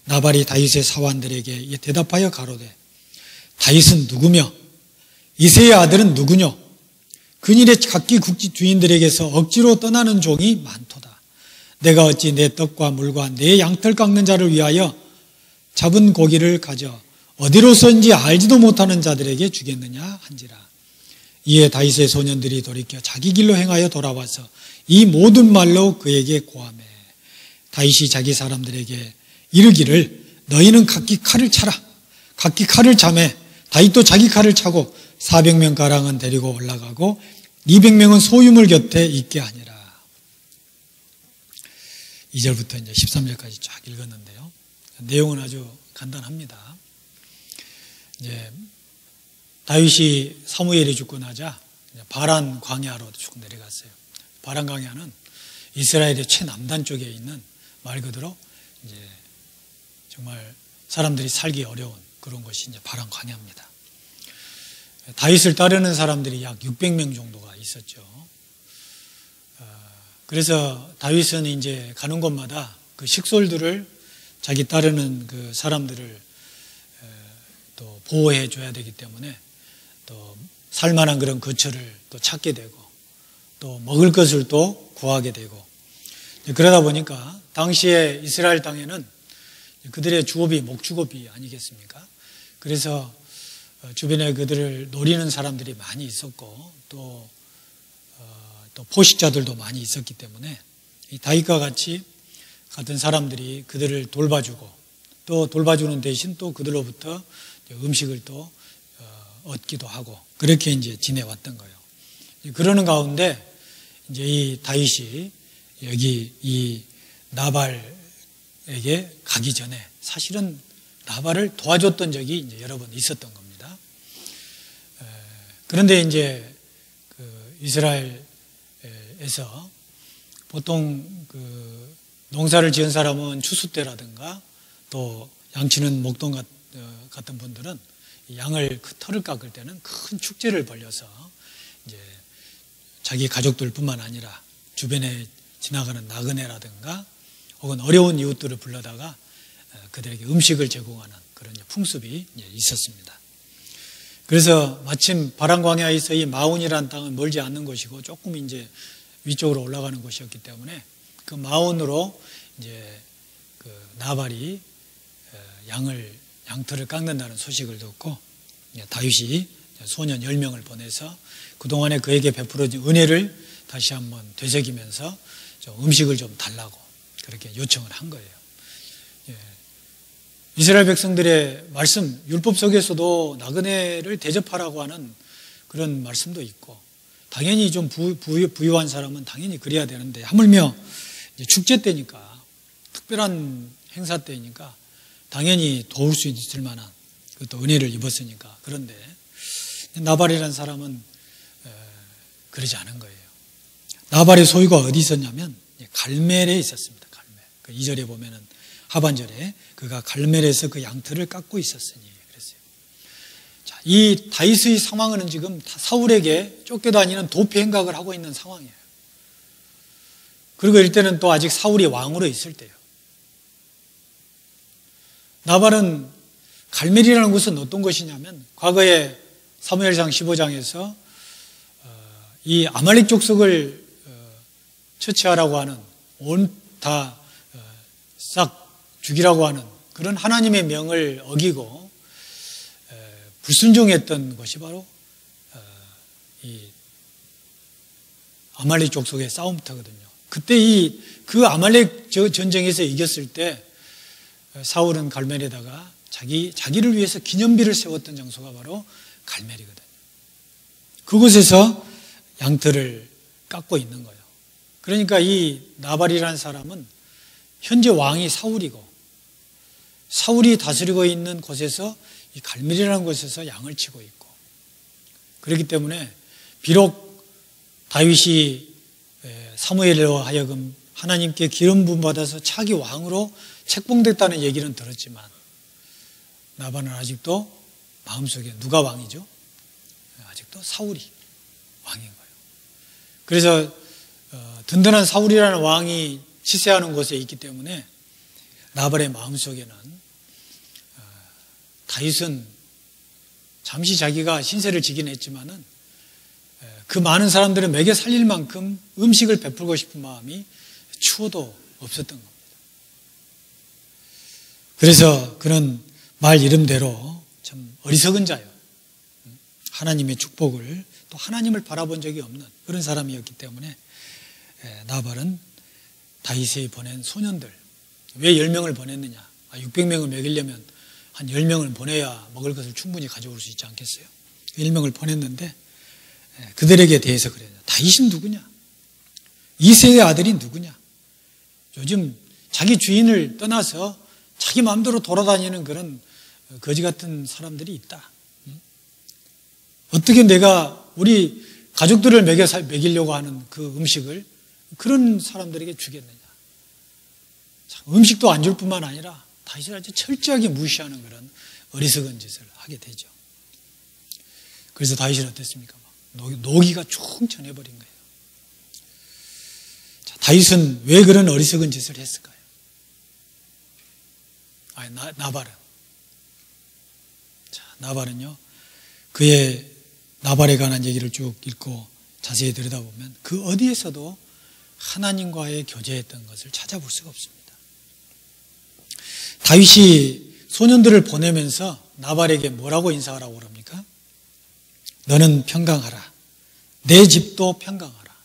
나발이 다윗의 사환들에게 대답하여 가로되 다윗은 누구며 이새의 아들은 누구뇨? 근일의 각기 국지 주인들에게서 억지로 떠나는 종이 많도다. 내가 어찌 내 떡과 물과 내 양털 깎는 자를 위하여 잡은 고기를 가져 어디로선지 알지도 못하는 자들에게 주겠느냐 한지라. 이에 다윗의 소년들이 돌이켜 자기 길로 행하여 돌아와서 이 모든 말로 그에게 고하매 다윗이 자기 사람들에게 이르기를 너희는 각기 칼을 차라. 각기 칼을 차매 다윗도 자기 칼을 차고 400명가량은 데리고 올라가고 200명은 소유물 곁에 있게 하니라. 2절부터 이제 13절까지 쫙 읽었는데요. 내용은 아주 간단합니다. 이제 다윗이 사무엘이 죽고 나자 바란 광야로 쭉 내려갔어요. 바란 광야는 이스라엘의 최남단 쪽에 있는 말 그대로 이제 정말 사람들이 살기 어려운 그런 곳이 이제 바란 광야입니다. 다윗을 따르는 사람들이 약 600명 정도가 있었죠. 그래서 다윗은 이제 가는 곳마다 그 식솔들을 자기 따르는 그 사람들을 또 보호해 줘야 되기 때문에 또 살만한 그런 거처를 또 찾게 되고 또 먹을 것을 또 구하게 되고 그러다 보니까 당시에 이스라엘 땅에는 그들의 주업이 목축업이 아니겠습니까? 그래서 주변에 그들을 노리는 사람들이 많이 있었고 또 포식자들도 많이 있었기 때문에 이 다윗과 같은 사람들이 그들을 돌봐주고 또 돌봐주는 대신 또 그들로부터 음식을 또 얻기도 하고 그렇게 이제 지내왔던 거예요. 그러는 가운데 이제 이 다윗이 여기 이 나발에게 가기 전에 사실은 나발을 도와줬던 적이 이제 여러 번 있었던 겁니다. 그런데 이제 그 이스라엘에서 보통 그 농사를 지은 사람은 추수 때라든가 또 양치는 목동 같은 분들은 양을 그 털을 깎을 때는 큰 축제를 벌여서 이제 자기 가족들뿐만 아니라 주변에 지나가는 나그네라든가 혹은 어려운 이웃들을 불러다가 그들에게 음식을 제공하는 그런 풍습이 있었습니다. 그래서 마침 바란 광야에서 이 마온이라는 땅은 멀지 않는 곳이고 조금 이제 위쪽으로 올라가는 곳이었기 때문에 그 마온으로 이제 그 나발이 양털을 깎는다는 소식을 듣고 다윗이 소년 10명을 보내서 그동안에 그에게 베풀어진 은혜를 다시 한번 되새기면서 좀 음식을 좀 달라고 그렇게 요청을 한 거예요. 이스라엘 백성들의 말씀, 율법 속에서도 나그네를 대접하라고 하는 그런 말씀도 있고 당연히 좀 부유한 사람은 당연히 그래야 되는데 하물며 이제 축제 때니까 특별한 행사 때니까 당연히 도울 수 있을 만한 또 은혜를 입었으니까 그런데 나발이라는 사람은 그러지 않은 거예요. 나발의 소유가 어디 있었냐면 갈멜에 있었습니다. 갈멜. 그 2절에 보면은 하반절에 그가 갈멜에서 그 양털을 깎고 있었으니 그랬어요. 자, 이 다윗의 상황은 지금 사울에게 쫓겨다니는 도피 행각을 하고 있는 상황이에요. 그리고 이때는 또 아직 사울이 왕으로 있을 때예요. 나발은 갈멜이라는 곳은 어떤 곳이냐면 과거에 사무엘상 15장에서 이 아말렉 족속을 처치하라고 하는 다 싹 죽이라고 하는 그런 하나님의 명을 어기고 불순종했던 것이 바로 이 아말렉 족속의 싸움터거든요. 그때 그 아말렉 전쟁에서 이겼을 때 사울은 갈멜에다가 자기를 위해서 기념비를 세웠던 장소가 바로 갈멜이거든요. 그곳에서 양털을 깎고 있는 거예요. 그러니까 이 나발이라는 사람은 현재 왕이 사울이고 사울이 다스리고 있는 곳에서 이 갈멜이라는 곳에서 양을 치고 있고 그렇기 때문에 비록 다윗이 사무엘로 하여금 하나님께 기름 부음 받아서 차기 왕으로 책봉됐다는 얘기는 들었지만 나발은 아직도 마음속에 누가 왕이죠? 아직도 사울이 왕인 거예요. 그래서 든든한 사울이라는 왕이 치세하는 곳에 있기 때문에 나발의 마음속에는 다윗은 잠시 자기가 신세를 지긴 했지만은 그 많은 사람들을 먹여 살릴 만큼 음식을 베풀고 싶은 마음이 추워도 없었던 겁니다. 그래서 그는 말 이름대로 참 어리석은 자요. 하나님의 축복을 또 하나님을 바라본 적이 없는 그런 사람이었기 때문에 나발은 다윗이 보낸 소년들, 왜 10명을 보냈느냐? 600명을 먹이려면 한 10명을 보내야 먹을 것을 충분히 가져올 수 있지 않겠어요? 10명을 보냈는데 그들에게 대해서 그래요. 다윗은 누구냐? 이새의 아들이 누구냐? 요즘 자기 주인을 떠나서 자기 마음대로 돌아다니는 그런 거지 같은 사람들이 있다. 어떻게 내가 우리 가족들을 먹이려고 하는 그 음식을 그런 사람들에게 주겠느냐? 음식도 안 줄 뿐만 아니라 다윗을 아주 철저하게 무시하는 그런 어리석은 짓을 하게 되죠. 그래서 다윗은 어땠습니까? 노기가 충천해버린 거예요. 자, 다윗은 왜 그런 어리석은 짓을 했을까요? 나발은. 자, 나발은요, 그의 나발에 관한 얘기를 쭉 읽고 자세히 들여다보면 그 어디에서도 하나님과의 교제했던 것을 찾아볼 수가 없습니다. 다윗이 소년들을 보내면서 나발에게 뭐라고 인사하라고 그럽니까? 너는 평강하라. 내 집도 평강하라.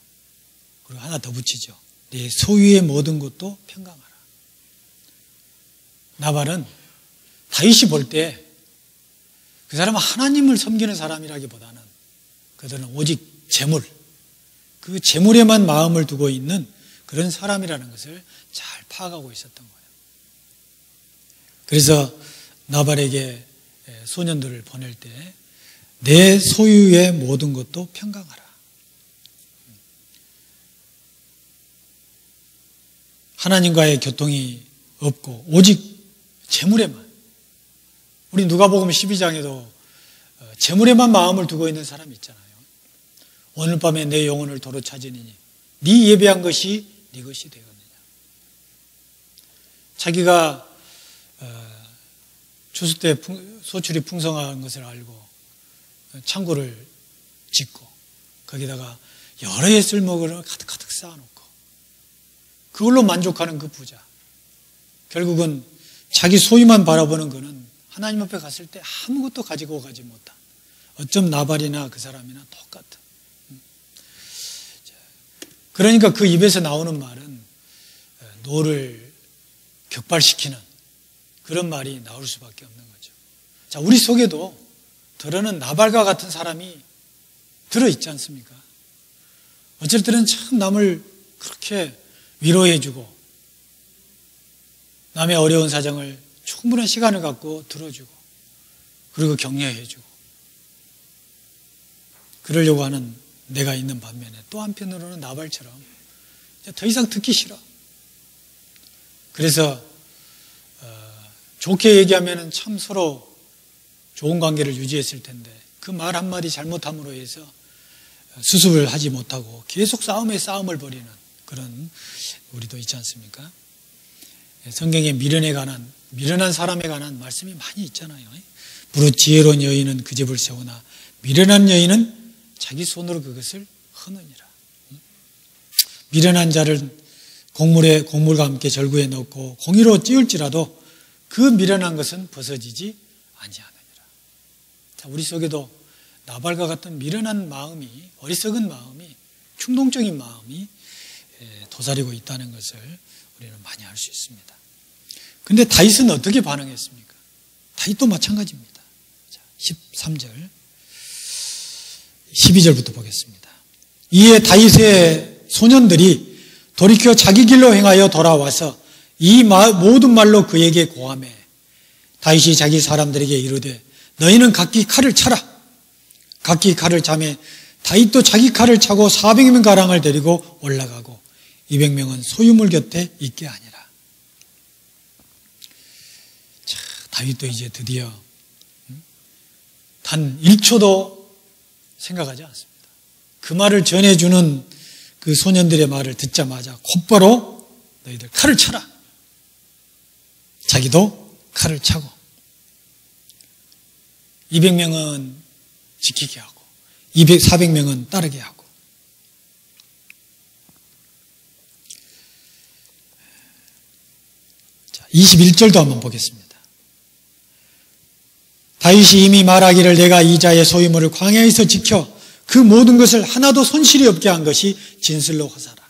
그리고 하나 더 붙이죠. 내 소유의 모든 것도 평강하라. 나발은 다윗이 볼 때 그 사람은 하나님을 섬기는 사람이라기보다는 그들은 오직 재물, 그 재물에만 마음을 두고 있는 그런 사람이라는 것을 잘 파악하고 있었던 거예요. 그래서 나발에게 소년들을 보낼 때 내 소유의 모든 것도 평강하라. 하나님과의 교통이 없고 오직 재물에만, 우리 누가복음 12장에도 재물에만 마음을 두고 있는 사람이 있잖아요. 오늘 밤에 내 영혼을 도로 찾으니니 네 예배한 것이 네 것이 되겠느냐. 자기가 추수 때 소출이 풍성한 것을 알고 창고를 짓고 거기다가 여러 해 쓸먹을 가득가득 쌓아놓고 그걸로 만족하는 그 부자, 결국은 자기 소유만 바라보는 그는 하나님 앞에 갔을 때 아무것도 가지고 가지 못한, 어쩜 나발이나 그 사람이나 똑같은. 그러니까 그 입에서 나오는 말은 노를 격발시키는 그런 말이 나올 수밖에 없는 거죠. 자, 우리 속에도 들어는 나발과 같은 사람이 들어있지 않습니까? 어쩔 때는 참 남을 그렇게 위로해주고 남의 어려운 사정을 충분한 시간을 갖고 들어주고 그리고 격려해주고 그러려고 하는 내가 있는 반면에 또 한편으로는 나발처럼 더 이상 듣기 싫어. 그래서 좋게 얘기하면 참 서로 좋은 관계를 유지했을 텐데 그 말 한마디 잘못함으로 해서 수습을 하지 못하고 계속 싸움에 싸움을 벌이는 그런 우리도 있지 않습니까? 성경에 미련한 사람에 관한 말씀이 많이 있잖아요. 무릇 지혜로운 여인은 그 집을 세우나 미련한 여인은 자기 손으로 그것을 허느니라. 미련한 자를 곡물과 함께 절구에 넣고 공의로 찌울지라도 그 미련한 것은 벗어지지 아니하느니라. 자, 우리 속에도 나발과 같은 미련한 마음이, 어리석은 마음이, 충동적인 마음이 도사리고 있다는 것을 우리는 많이 알 수 있습니다. 그런데 다윗은 어떻게 반응했습니까? 다윗도 마찬가지입니다. 자, 13절, 12절부터 보겠습니다. 이에 다윗의 소년들이 돌이켜 자기 길로 행하여 돌아와서 이 모든 말로 그에게 고하매 다윗이 자기 사람들에게 이르되 너희는 각기 칼을 차라. 각기 칼을 차매 다윗도 자기 칼을 차고 400명가량을 데리고 올라가고 200명은 소유물 곁에 있게 하니라. 자, 다윗도 이제 드디어 단 1초도 생각하지 않습니다. 그 말을 전해주는 그 소년들의 말을 듣자마자 곧바로 너희들 칼을 차라. 자기도 칼을 차고 200명은 지키게 하고 400명은 따르게 하고. 자, 21절도 한번 보겠습니다. 다윗이 이미 말하기를 내가 이 자의 소유물을 광야에서 지켜 그 모든 것을 하나도 손실이 없게 한 것이 진실로 호사라.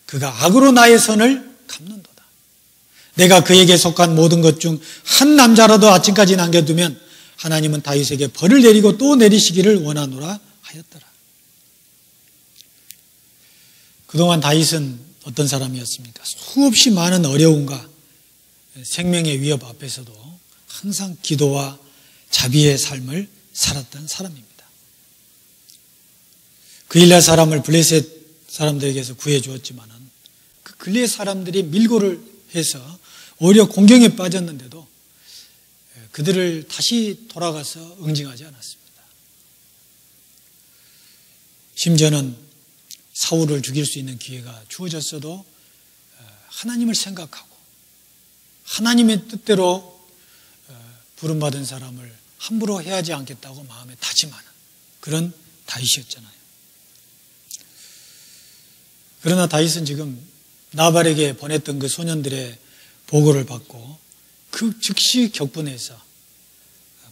그가 악으로 나의 선을 갚는도다. 내가 그에게 속한 모든 것 중 한 남자라도 아침까지 남겨두면 하나님은 다윗에게 벌을 내리고 또 내리시기를 원하노라 하였더라. 그동안 다윗은 어떤 사람이었습니까? 수없이 많은 어려움과 생명의 위협 앞에서도 항상 기도와 자비의 삶을 살았던 사람입니다. 그 일날 사람을 블레셋 사람들에게서 구해 주었지만은 그 글리앗 사람들이 밀고를 해서 오히려 공경에 빠졌는데도 그들을 다시 돌아가서 응징하지 않았습니다. 심지어는 사울을 죽일 수 있는 기회가 주어졌어도 하나님을 생각하고 하나님의 뜻대로 부름받은 사람을 함부로 해하지 않겠다고 마음에 다짐하는 그런 다윗이었잖아요. 그러나 다윗은 지금 나발에게 보냈던 그 소년들의 보고를 받고 그 즉시 격분해서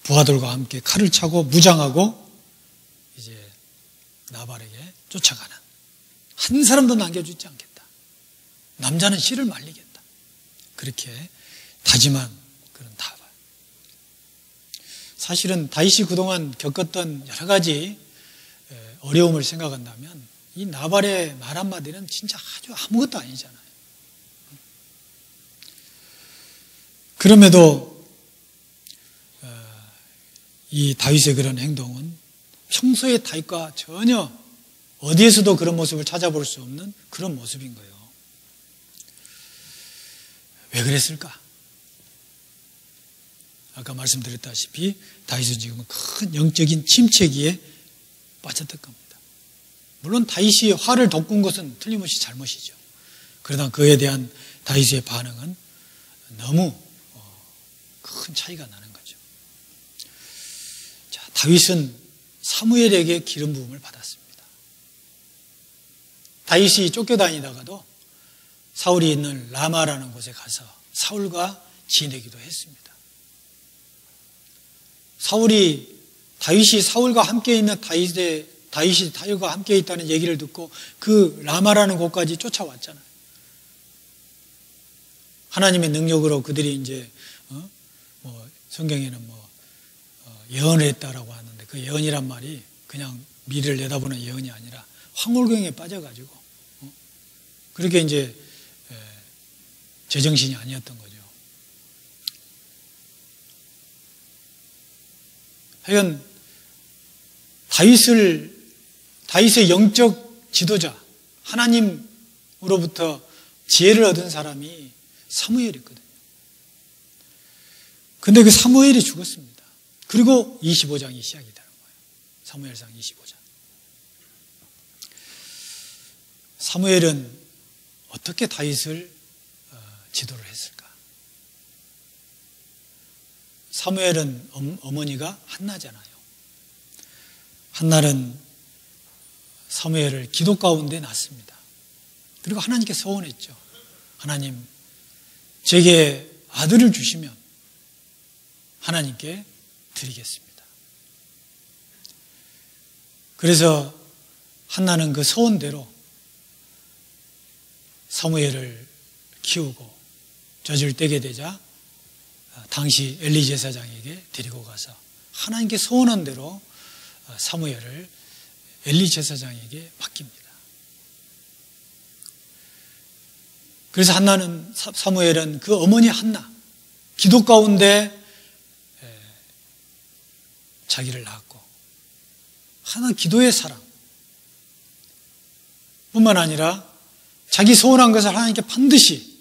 부하들과 함께 칼을 차고 무장하고 이제 나발에게 쫓아가는, 한 사람도 남겨주지 않겠다. 남자는 씨를 말리겠다. 그렇게 다짐한 그런 나발. 사실은 다윗이 그동안 겪었던 여러 가지 어려움을 생각한다면 이 나발의 말 한마디는 진짜 아주 아무것도 아니잖아요. 그럼에도 이 다윗의 그런 행동은 평소의 다윗과 전혀 어디에서도 그런 모습을 찾아볼 수 없는 그런 모습인 거예요. 왜 그랬을까? 아까 말씀드렸다시피 다윗은 지금 큰 영적인 침체기에 빠졌던 겁니다. 물론 다윗이 화를 돋군 것은 틀림없이 잘못이죠. 그러나 그에 대한 다윗의 반응은 너무 큰 차이가 나는 거죠. 자, 다윗은 사무엘에게 기름 부음을 받았습니다. 다윗이 쫓겨다니다가도 사울이 있는 라마라는 곳에 가서 사울과 지내기도 했습니다. 다윗이 사울과 함께 있는 다윗이 다윗과 함께 있다는 얘기를 듣고 그 라마라는 곳까지 쫓아왔잖아요. 하나님의 능력으로 그들이 이제 성경에는 예언을 했다라고 하는데 그 예언이란 말이 그냥 미래를 내다보는 예언이 아니라 황홀경에 빠져가지고 그렇게 이제 제정신이 아니었던 거죠. 하여간 다윗의 영적 지도자, 하나님으로부터 지혜를 얻은 사람이 사무엘이었거든요. 근데 그 사무엘이 죽었습니다. 그리고 25장이 시작이 되는 거예요. 사무엘상 25장. 사무엘은 어떻게 다윗을 지도를 했을까? 사무엘은 어머니가 한나잖아요. 한나는 사무엘을 기도 가운데 낳습니다. 그리고 하나님께 서원했죠. 하나님, 제게 아들을 주시면 하나님께 드리겠습니다. 그래서 한나는 그 서원대로 사무엘을 키우고 젖을 떼게 되자 당시 엘리 제사장에게 데리고 가서 하나님께 서원한 대로 사무엘을 엘리 제사장에게 맡깁니다. 그래서 사무엘은 그 어머니 한나, 기도 가운데 자기를 낳았고, 하나 기도의 사랑 뿐만 아니라 자기 소원한 것을 하나님께 반드시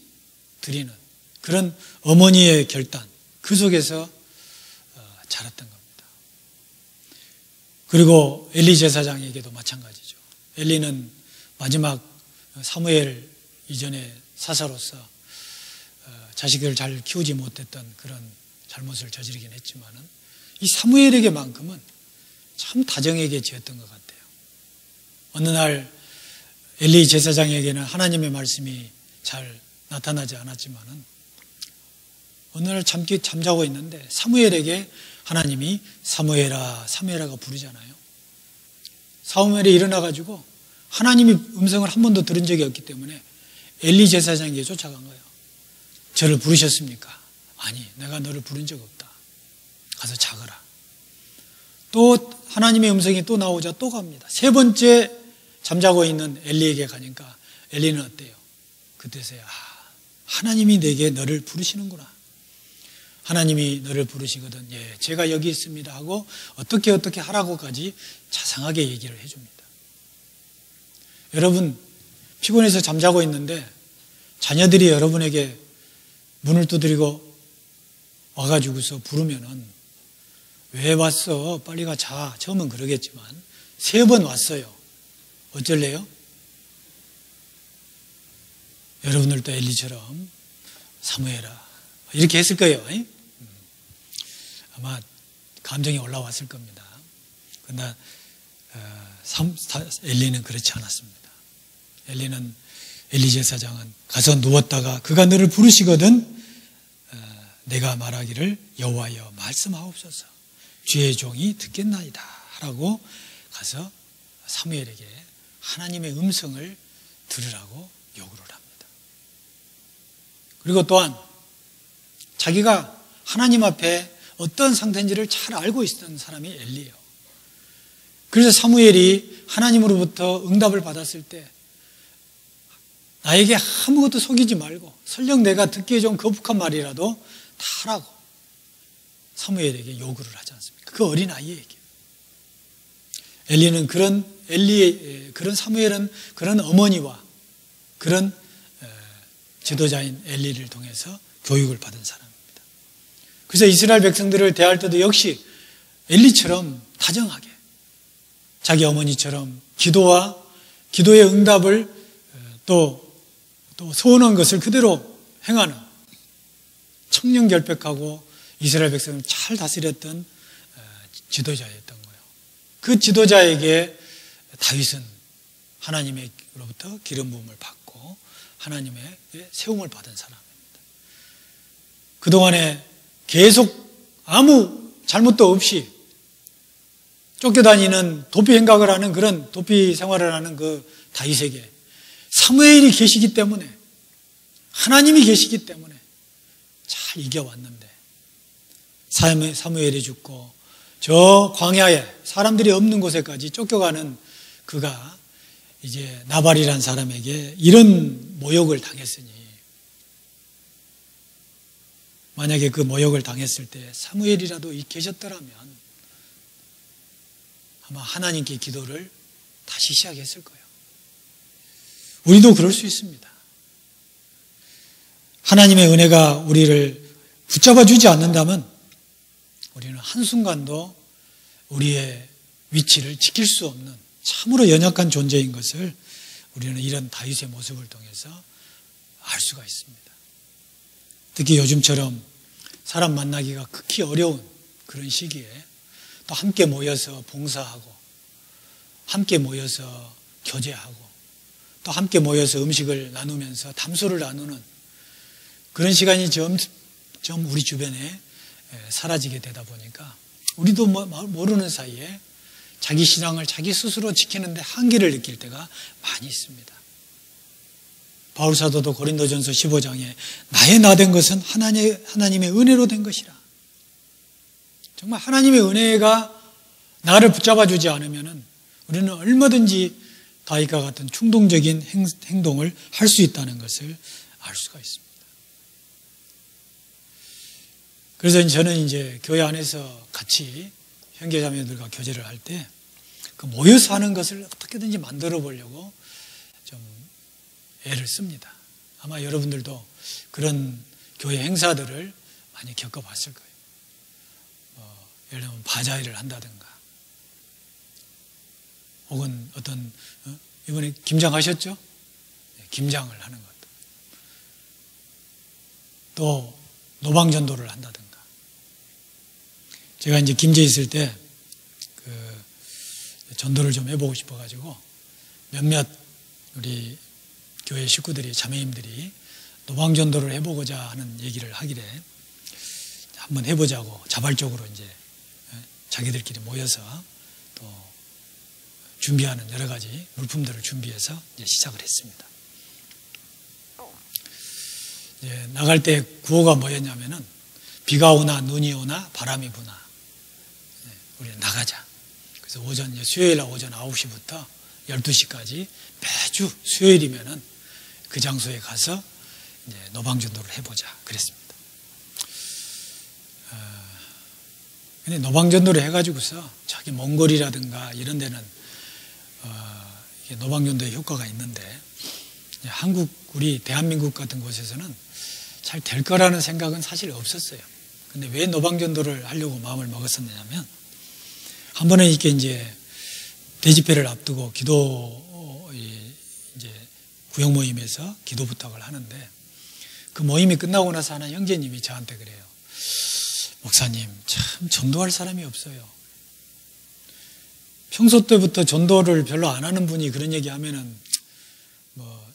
드리는 그런 어머니의 결단, 그 속에서 자랐던 겁니다. 그리고 엘리 제사장에게도 마찬가지죠. 엘리는 마지막 사무엘 이전에 사사로서 자식을 잘 키우지 못했던 그런 잘못을 저지르긴 했지만은 이 사무엘에게만큼은 참 다정하게 지었던 것 같아요. 어느 날 엘리 제사장에게는 하나님의 말씀이 잘 나타나지 않았지만은 어느 날 잠자고 있는데 사무엘에게 하나님이 사무엘아, 사무엘아가 부르잖아요. 사무엘이 일어나가지고 하나님의 음성을 한 번도 들은 적이 없기 때문에 엘리 제사장에게 쫓아간 거예요. 저를 부르셨습니까? 아니, 내가 너를 부른 적 없다. 가서 자거라. 또 하나님의 음성이 또 나오자 또 갑니다. 세 번째 잠자고 있는 엘리에게 가니까 엘리는 어때요? 그때서야 하나님이 내게 너를 부르시는구나. 하나님이 너를 부르시거든. 예, 제가 여기 있습니다 하고 어떻게 하라고까지 자상하게 얘기를 해줍니다. 여러분, 피곤해서 잠자고 있는데 자녀들이 여러분에게 문을 두드리고 와가지고서 부르면은 왜 왔어? 빨리 가 자. 처음은 그러겠지만 3번 왔어요. 어쩔래요? 여러분들도 엘리처럼 사무엘아 이렇게 했을 거예요. 아마 감정이 올라왔을 겁니다. 그러나 엘리는 그렇지 않았습니다. 엘리 제사장은 가서 누웠다가 그가 너를 부르시거든 내가 말하기를 여호와여 말씀하옵소서 주의 종이 듣겠나이다 라고 가서 사무엘에게 하나님의 음성을 들으라고 요구를 합니다. 그리고 또한 자기가 하나님 앞에 어떤 상태인지를 잘 알고 있었던 사람이 엘리예요. 그래서 사무엘이 하나님으로부터 응답을 받았을 때 나에게 아무것도 속이지 말고 설령 내가 듣기에 좀 거북한 말이라도 다 하라고 사무엘에게 요구를 하지 않습니까? 그 어린 아이에게. 그런 사무엘은 그런 어머니와 그런 지도자인 엘리를 통해서 교육을 받은 사람입니다. 그래서 이스라엘 백성들을 대할 때도 역시 엘리처럼 다정하게 자기 어머니처럼 기도의 응답을 또 소원한 것을 그대로 행하는 청렴결백하고 이스라엘 백성을 잘 다스렸던 지도자였던 거예요. 그 지도자에게 다윗은 하나님으로부터 기름 부음을 받고 하나님의 세움을 받은 사람입니다. 그동안에 계속 아무 잘못도 없이 쫓겨다니는 도피 행각을 하는 그런 도피 생활을 하는 그 다윗에게 사무엘이 계시기 때문에 하나님이 계시기 때문에 잘 이겨왔는데 사무엘이 죽고 저 광야에 사람들이 없는 곳에까지 쫓겨가는 그가 이제 나발이라는 사람에게 이런 모욕을 당했으니 만약에 그 모욕을 당했을 때 사무엘이라도 계셨더라면 아마 하나님께 기도를 다시 시작했을 거예요. 우리도 그럴 수 있습니다. 하나님의 은혜가 우리를 붙잡아 주지 않는다면 우리는 한순간도 우리의 위치를 지킬 수 없는 참으로 연약한 존재인 것을 우리는 이런 다윗의 모습을 통해서 알 수가 있습니다. 특히 요즘처럼 사람 만나기가 극히 어려운 그런 시기에 또 함께 모여서 봉사하고 함께 모여서 교제하고 또 함께 모여서 음식을 나누면서 담소를 나누는 그런 시간이 좀 우리 주변에 사라지게 되다 보니까 우리도 모르는 사이에 자기 신앙을 자기 스스로 지키는데 한계를 느낄 때가 많이 있습니다. 바울 사도도 고린도전서 15장에 나의 나 된 것은 하나님의 은혜로 된 것이라. 정말 하나님의 은혜가 나를 붙잡아 주지 않으면 우리는 얼마든지 다윗과 같은 충동적인 행동을 할 수 있다는 것을 알 수가 있습니다. 그래서 저는 이제 교회 안에서 같이 형제자매들과 교제를 할 때 그 모여서 하는 것을 어떻게든지 만들어 보려고 좀 애를 씁니다. 아마 여러분들도 그런 교회 행사들을 많이 겪어봤을 거예요. 예를 들면 바자회를 한다든가 혹은 어떤 이번에 김장하셨죠? 네, 김장을 하는 것도 또 노방전도를 한다든가 제가 이제 김제에 있을 때 전도를 좀 해보고 싶어가지고 몇몇 우리 교회 식구들이, 자매님들이 노방전도를 해보고자 하는 얘기를 하길래 한번 해보자고 자발적으로 이제 자기들끼리 모여서 또 준비하는 여러 가지 물품들을 준비해서 이제 시작을 했습니다. 이제 나갈 때 구호가 뭐였냐면은 비가 오나 눈이 오나 바람이 부나 우리 나가자. 그래서 수요일 날 오전 9시부터 12시까지 매주 수요일이면은 그 장소에 가서 이제 노방전도를 해보자 그랬습니다. 근데 노방전도를 해가지고서 저기 몽골이라든가 이런 데는 노방전도의 효과가 있는데 한국, 우리 대한민국 같은 곳에서는 잘 될 거라는 생각은 사실 없었어요. 근데 왜 노방전도를 하려고 마음을 먹었었냐면 한 번에 이렇게 이제 대집회를 앞두고 이제 구역 모임에서 기도 부탁을 하는데 그 모임이 끝나고 나서 하는 형제님이 저한테 그래요. 목사님, 참 전도할 사람이 없어요. 평소 때부터 전도를 별로 안 하는 분이 그런 얘기 하면은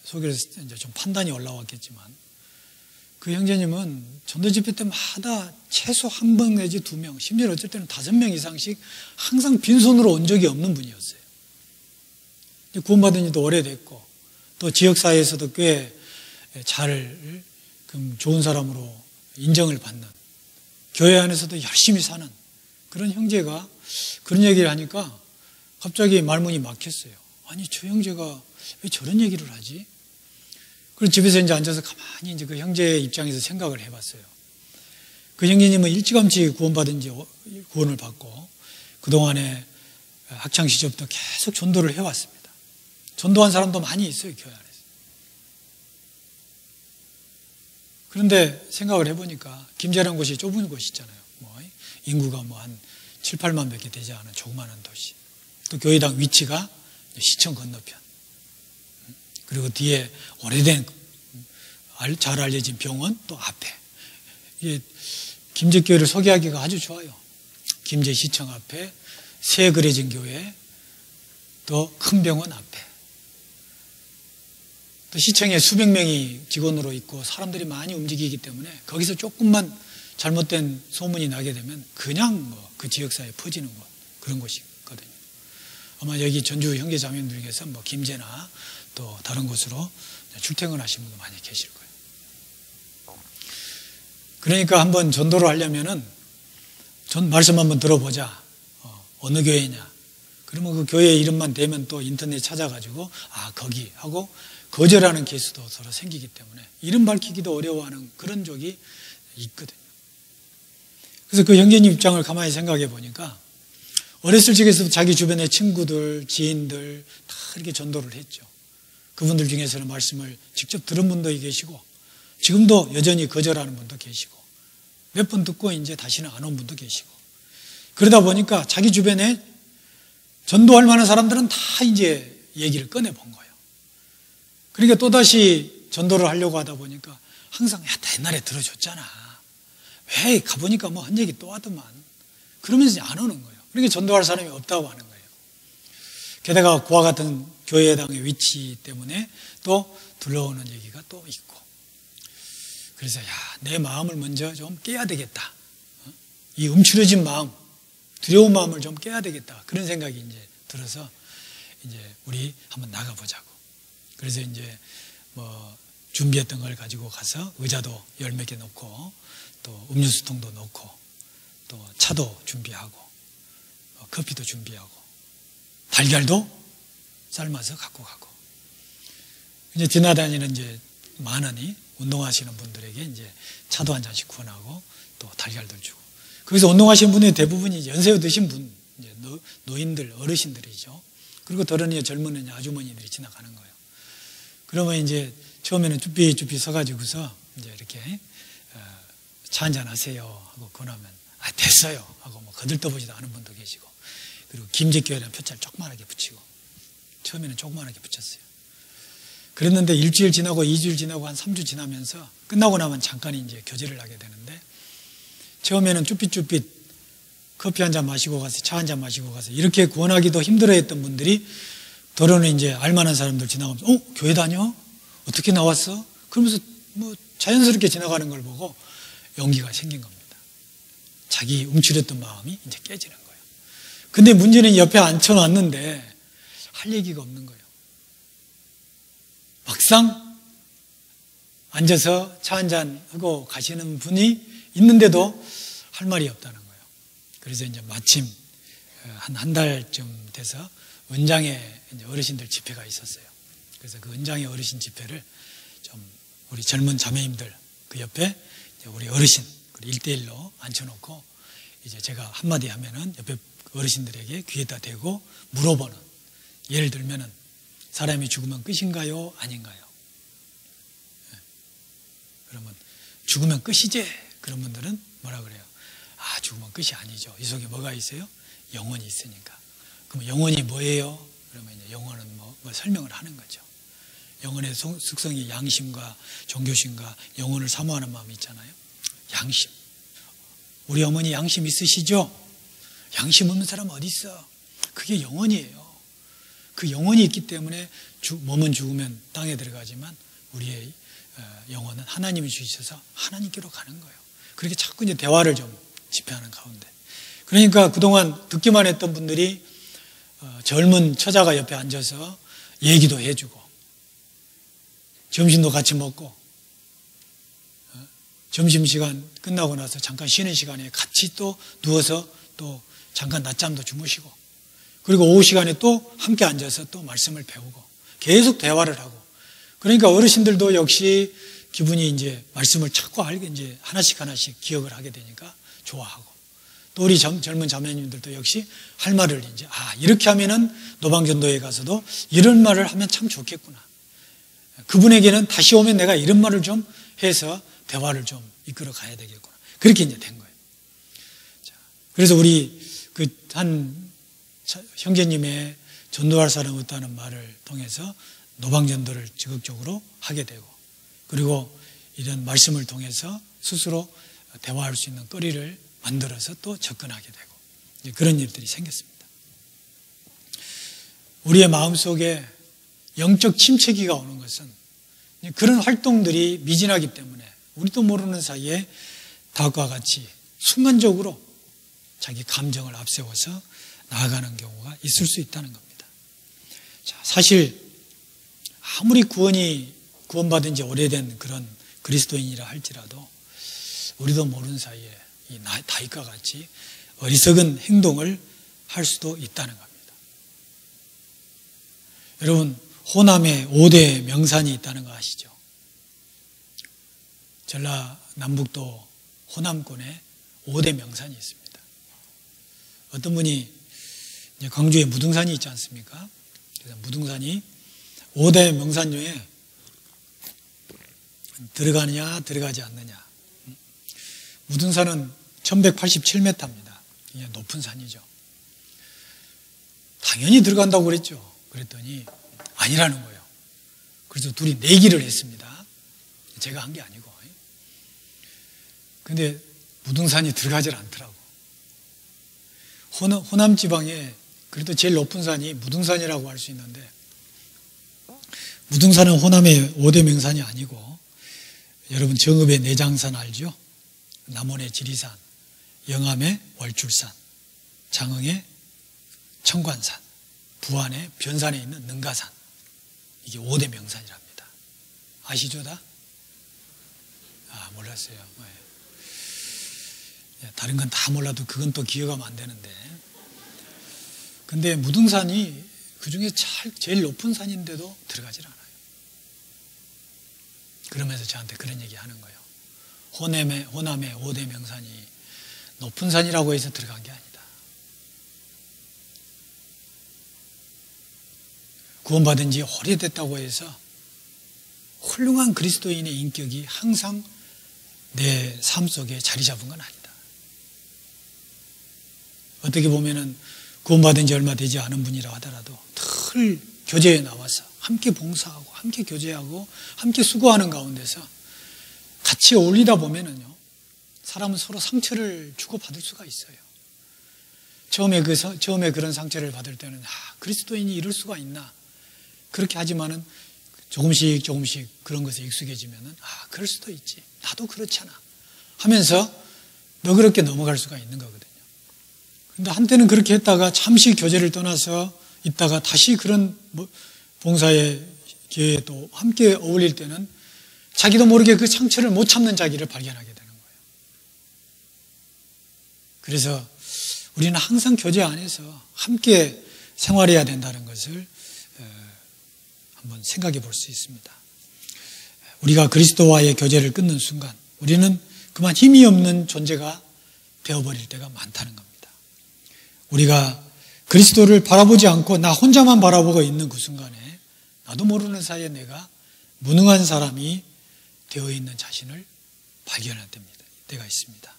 속에서 이제 좀 판단이 올라왔겠지만 그 형제님은 전도 집회 때마다 최소 한 번 내지 2명, 심지어 어쩔 때는 5명 이상씩 항상 빈손으로 온 적이 없는 분이었어요. 구원받은 지도 오래됐고 또 지역사회에서도 꽤 잘 좋은 사람으로 인정을 받는, 교회 안에서도 열심히 사는 그런 형제가 그런 얘기를 하니까 갑자기 말문이 막혔어요. 아니, 저 형제가 왜 저런 얘기를 하지? 그래서 집에서 이제 앉아서 가만히 이제 그 형제의 입장에서 생각을 해봤어요. 그 형제님은 일찌감치 구원을 받고 그동안에 학창시절부터 계속 전도를 해왔습니다. 전도한 사람도 많이 있어요, 교회 안에서. 그런데 생각을 해보니까 김제라는 곳이 좁은 곳이 있잖아요. 인구가 한 7, 8만 밖에 되지 않은 조그마한 도시. 또 교회당 위치가 시청 건너편. 그리고 뒤에 오래된 잘 알려진 병원 또 앞에. 김제교회를 소개하기가 아주 좋아요. 김제시청 앞에 새 그려진 교회, 또 큰 병원 앞에. 또 시청에 수백 명이 직원으로 있고 사람들이 많이 움직이기 때문에 거기서 조금만 잘못된 소문이 나게 되면 그냥 그 지역사회에 퍼지는 곳, 그런 곳이 있거든요. 아마 여기 전주 형제자매님들 중에서 김제나 또 다른 곳으로 출퇴근하신 분도 많이 계실 거예요. 그러니까 한번 전도를 하려면은 말씀 한번 들어보자. 어느 교회냐. 그러면 그 교회 이름만 대면 또 인터넷 찾아가지고 거기 하고 거절하는 케이스도 서로 생기기 때문에 이름 밝히기도 어려워하는 그런 적이 있거든요. 그래서 그 형제님 입장을 가만히 생각해 보니까 어렸을 적에서 자기 주변의 친구들, 지인들 다 이렇게 전도를 했죠. 그분들 중에서는 말씀을 직접 들은 분도 계시고 지금도 여전히 거절하는 분도 계시고 몇 번 듣고 이제 다시는 안 온 분도 계시고 그러다 보니까 자기 주변에 전도할 만한 사람들은 다 이제 얘기를 꺼내본 거예요. 그러니까 또다시 전도를 하려고 하다 보니까 항상 나 옛날에 들어줬잖아. 왜 가보니까 한 얘기 또 하더만. 그러면서 안 오는 거예요. 그러니까 전도할 사람이 없다고 하는 거예요. 게다가 그와 같은 교회당의 위치 때문에 또 둘러오는 얘기가 또 있고. 그래서 내 마음을 먼저 좀 깨야 되겠다. 이 움츠러진 마음, 두려운 마음을 좀 깨야 되겠다. 그런 생각이 이제 들어서 이제 우리 한번 나가보자고. 그래서 이제 준비했던 걸 가지고 가서 의자도 10몇 개 놓고 또 음료수통도 놓고 또 차도 준비하고 커피도 준비하고 달걀도 삶아서 갖고 가고 이제 지나다니는 이제 많으니 운동하시는 분들에게 이제 차도 한 잔씩 구원하고 또 달걀들 주고 거기서 운동하시는 분의 대부분이 연세 드신 분, 이제 노인들, 어르신들이죠. 그리고 더러니 젊은 아주머니들이 지나가는 거예요. 그러면 이제 처음에는 쭈삐쭈삐 서가지고서 이제 이렇게 차 한잔 하세요 하고 권하면 됐어요 하고 거들떠보지도 않은 분도 계시고 그리고 김제교회라는 표자를 조그만하게 붙이고 처음에는 조그만하게 붙였어요. 그랬는데 일주일 지나고 2주일 지나고 한 3주 지나면서 끝나고 나면 잠깐 이제 교제를 하게 되는데 처음에는 쭈삣쭈삣 커피 한 잔 마시고 가서 차 한 잔 마시고 가서 이렇게 구원하기도 힘들어했던 분들이 더러는 이제 알만한 사람들 지나가면서 교회 다녀? 어떻게 나왔어? 그러면서 뭐 자연스럽게 지나가는 걸 보고 용기가 생긴 겁니다. 자기 움츠렸던 마음이 이제 깨지는 거예요. 근데 문제는 옆에 앉혀놨는데 할 얘기가 없는 거예요. 막상 앉아서 차 한잔 하고 가시는 분이 있는데도 할 말이 없다는 거예요. 그래서 이제 마침 한 달쯤 돼서 은장에 이제 어르신들 집회가 있었어요. 그래서 그 은장의 어르신 집회를 좀 우리 젊은 자매님들 그 옆에 우리 어르신 1대1로 앉혀놓고 이제 제가 한마디 하면은 옆에 어르신들에게 귀에다 대고 물어보는, 예를 들면은 사람이 죽으면 끝인가요? 아닌가요? 그러면 죽으면 끝이지? 그런 분들은 뭐라 그래요? 죽으면 끝이 아니죠. 이 속에 뭐가 있어요? 영혼이 있으니까. 그럼 영혼이 뭐예요? 그러면 이제 영혼은 뭐 설명을 하는 거죠. 영혼의 속성이 양심과 종교심과 영혼을 사모하는 마음이 있잖아요. 양심. 우리 어머니 양심 있으시죠? 양심 없는 사람 어디 있어? 그게 영혼이에요. 그 영혼이 있기 때문에 몸은 죽으면 땅에 들어가지만 우리의 영혼은 하나님이 주셔서 하나님께로 가는 거예요. 그렇게 자꾸 이제 대화를 좀 집회하는 가운데. 그러니까 그동안 듣기만 했던 분들이 젊은 처자가 옆에 앉아서 얘기도 해주고 점심도 같이 먹고 점심시간 끝나고 나서 잠깐 쉬는 시간에 같이 또 누워서 또 잠깐 낮잠도 주무시고 그리고 오후 시간에 또 함께 앉아서 또 말씀을 배우고 계속 대화를 하고 그러니까 어르신들도 역시 기분이 이제 말씀을 자꾸 알게 이제 하나씩 기억을 하게 되니까 좋아하고 또 우리 젊은 자매님들도 역시 할 말을 이제 이렇게 하면은 노방전도에 가서도 이런 말을 하면 참 좋겠구나. 그분에게는 다시 오면 내가 이런 말을 좀 해서 대화를 좀 이끌어 가야 되겠구나. 그렇게 이제 된 거예요. 그래서 우리 그 한 형제님의 전도할 사람 없다는 말을 통해서 노방전도를 적극적으로 하게 되고 그리고 이런 말씀을 통해서 스스로 대화할 수 있는 거리를 만들어서 또 접근하게 되고 그런 일들이 생겼습니다. 우리의 마음속에 영적 침체기가 오는 것은 그런 활동들이 미진하기 때문에 우리도 모르는 사이에 다윗과 같이 순간적으로 자기 감정을 앞세워서 나아가는 경우가 있을 수 있다는 겁니다. 자, 사실 아무리 구원받은 지 오래된 그런 그리스도인이라 할지라도 우리도 모르는 사이에 이 다윗과 같이 어리석은 행동을 할 수도 있다는 겁니다. 여러분 호남에 5대 명산이 있다는 거 아시죠? 전라남북도 호남권에 5대 명산이 있습니다. 어떤 분이 이제 광주에 무등산이 있지 않습니까? 그래서 무등산이 5대 명산 중에 들어가느냐 들어가지 않느냐. 무등산은 1187m입니다. 이게 높은 산이죠. 당연히 들어간다고 그랬죠. 그랬더니 아니라는 거예요. 그래서 둘이 내기를 했습니다. 제가 한 게 아니고. 근데 무등산이 들어가질 않더라고. 호남 지방에 그래도 제일 높은 산이 무등산이라고 할 수 있는데 무등산은 호남의 5대 명산이 아니고 여러분 정읍의 내장산 알죠? 남원의 지리산, 영암의 월출산, 장흥의 청관산, 부안의 변산에 있는 능가산 이게 5대 명산이랍니다. 아시죠 다? 몰랐어요. 다른 건 다 몰라도 그건 또 기억하면 안 되는데 근데 무등산이 그중에 제일 높은 산인데도 들어가질 않아요. 그러면서 저한테 그런 얘기 하는 거예요. 호남의 5대 명산이 높은 산이라고 해서 들어간 게 아니다. 구원받은 지 오래됐다고 해서 훌륭한 그리스도인의 인격이 항상 내 삶 속에 자리 잡은 건 아니다. 어떻게 보면은 구원받은 지 얼마 되지 않은 분이라 하더라도 늘 교제에 나와서 함께 봉사하고 함께 교제하고 함께 수고하는 가운데서 같이 어울리다 보면은요 사람은 서로 상처를 주고받을 수가 있어요. 처음에 그런 상처를 받을 때는 그리스도인이 이럴 수가 있나 그렇게 하지만은 조금씩 그런 것에 익숙해지면은 그럴 수도 있지, 나도 그렇잖아 하면서 너그럽게 넘어갈 수가 있는 거거든요. 그런데 한때는 그렇게 했다가 잠시 교제를 떠나서 있다가 다시 그런 봉사의 기회에 또 함께 어울릴 때는 자기도 모르게 그 상처를 못 참는 자기를 발견하게 되는 거예요. 그래서 우리는 항상 교제 안에서 함께 생활해야 된다는 것을 한번 생각해 볼 수 있습니다. 우리가 그리스도와의 교제를 끊는 순간 우리는 그만 힘이 없는 존재가 되어버릴 때가 많다는 겁니다. 우리가 그리스도를 바라보지 않고 나 혼자만 바라보고 있는 그 순간에 나도 모르는 사이에 내가 무능한 사람이 되어 있는 자신을 발견할 때가 있습니다.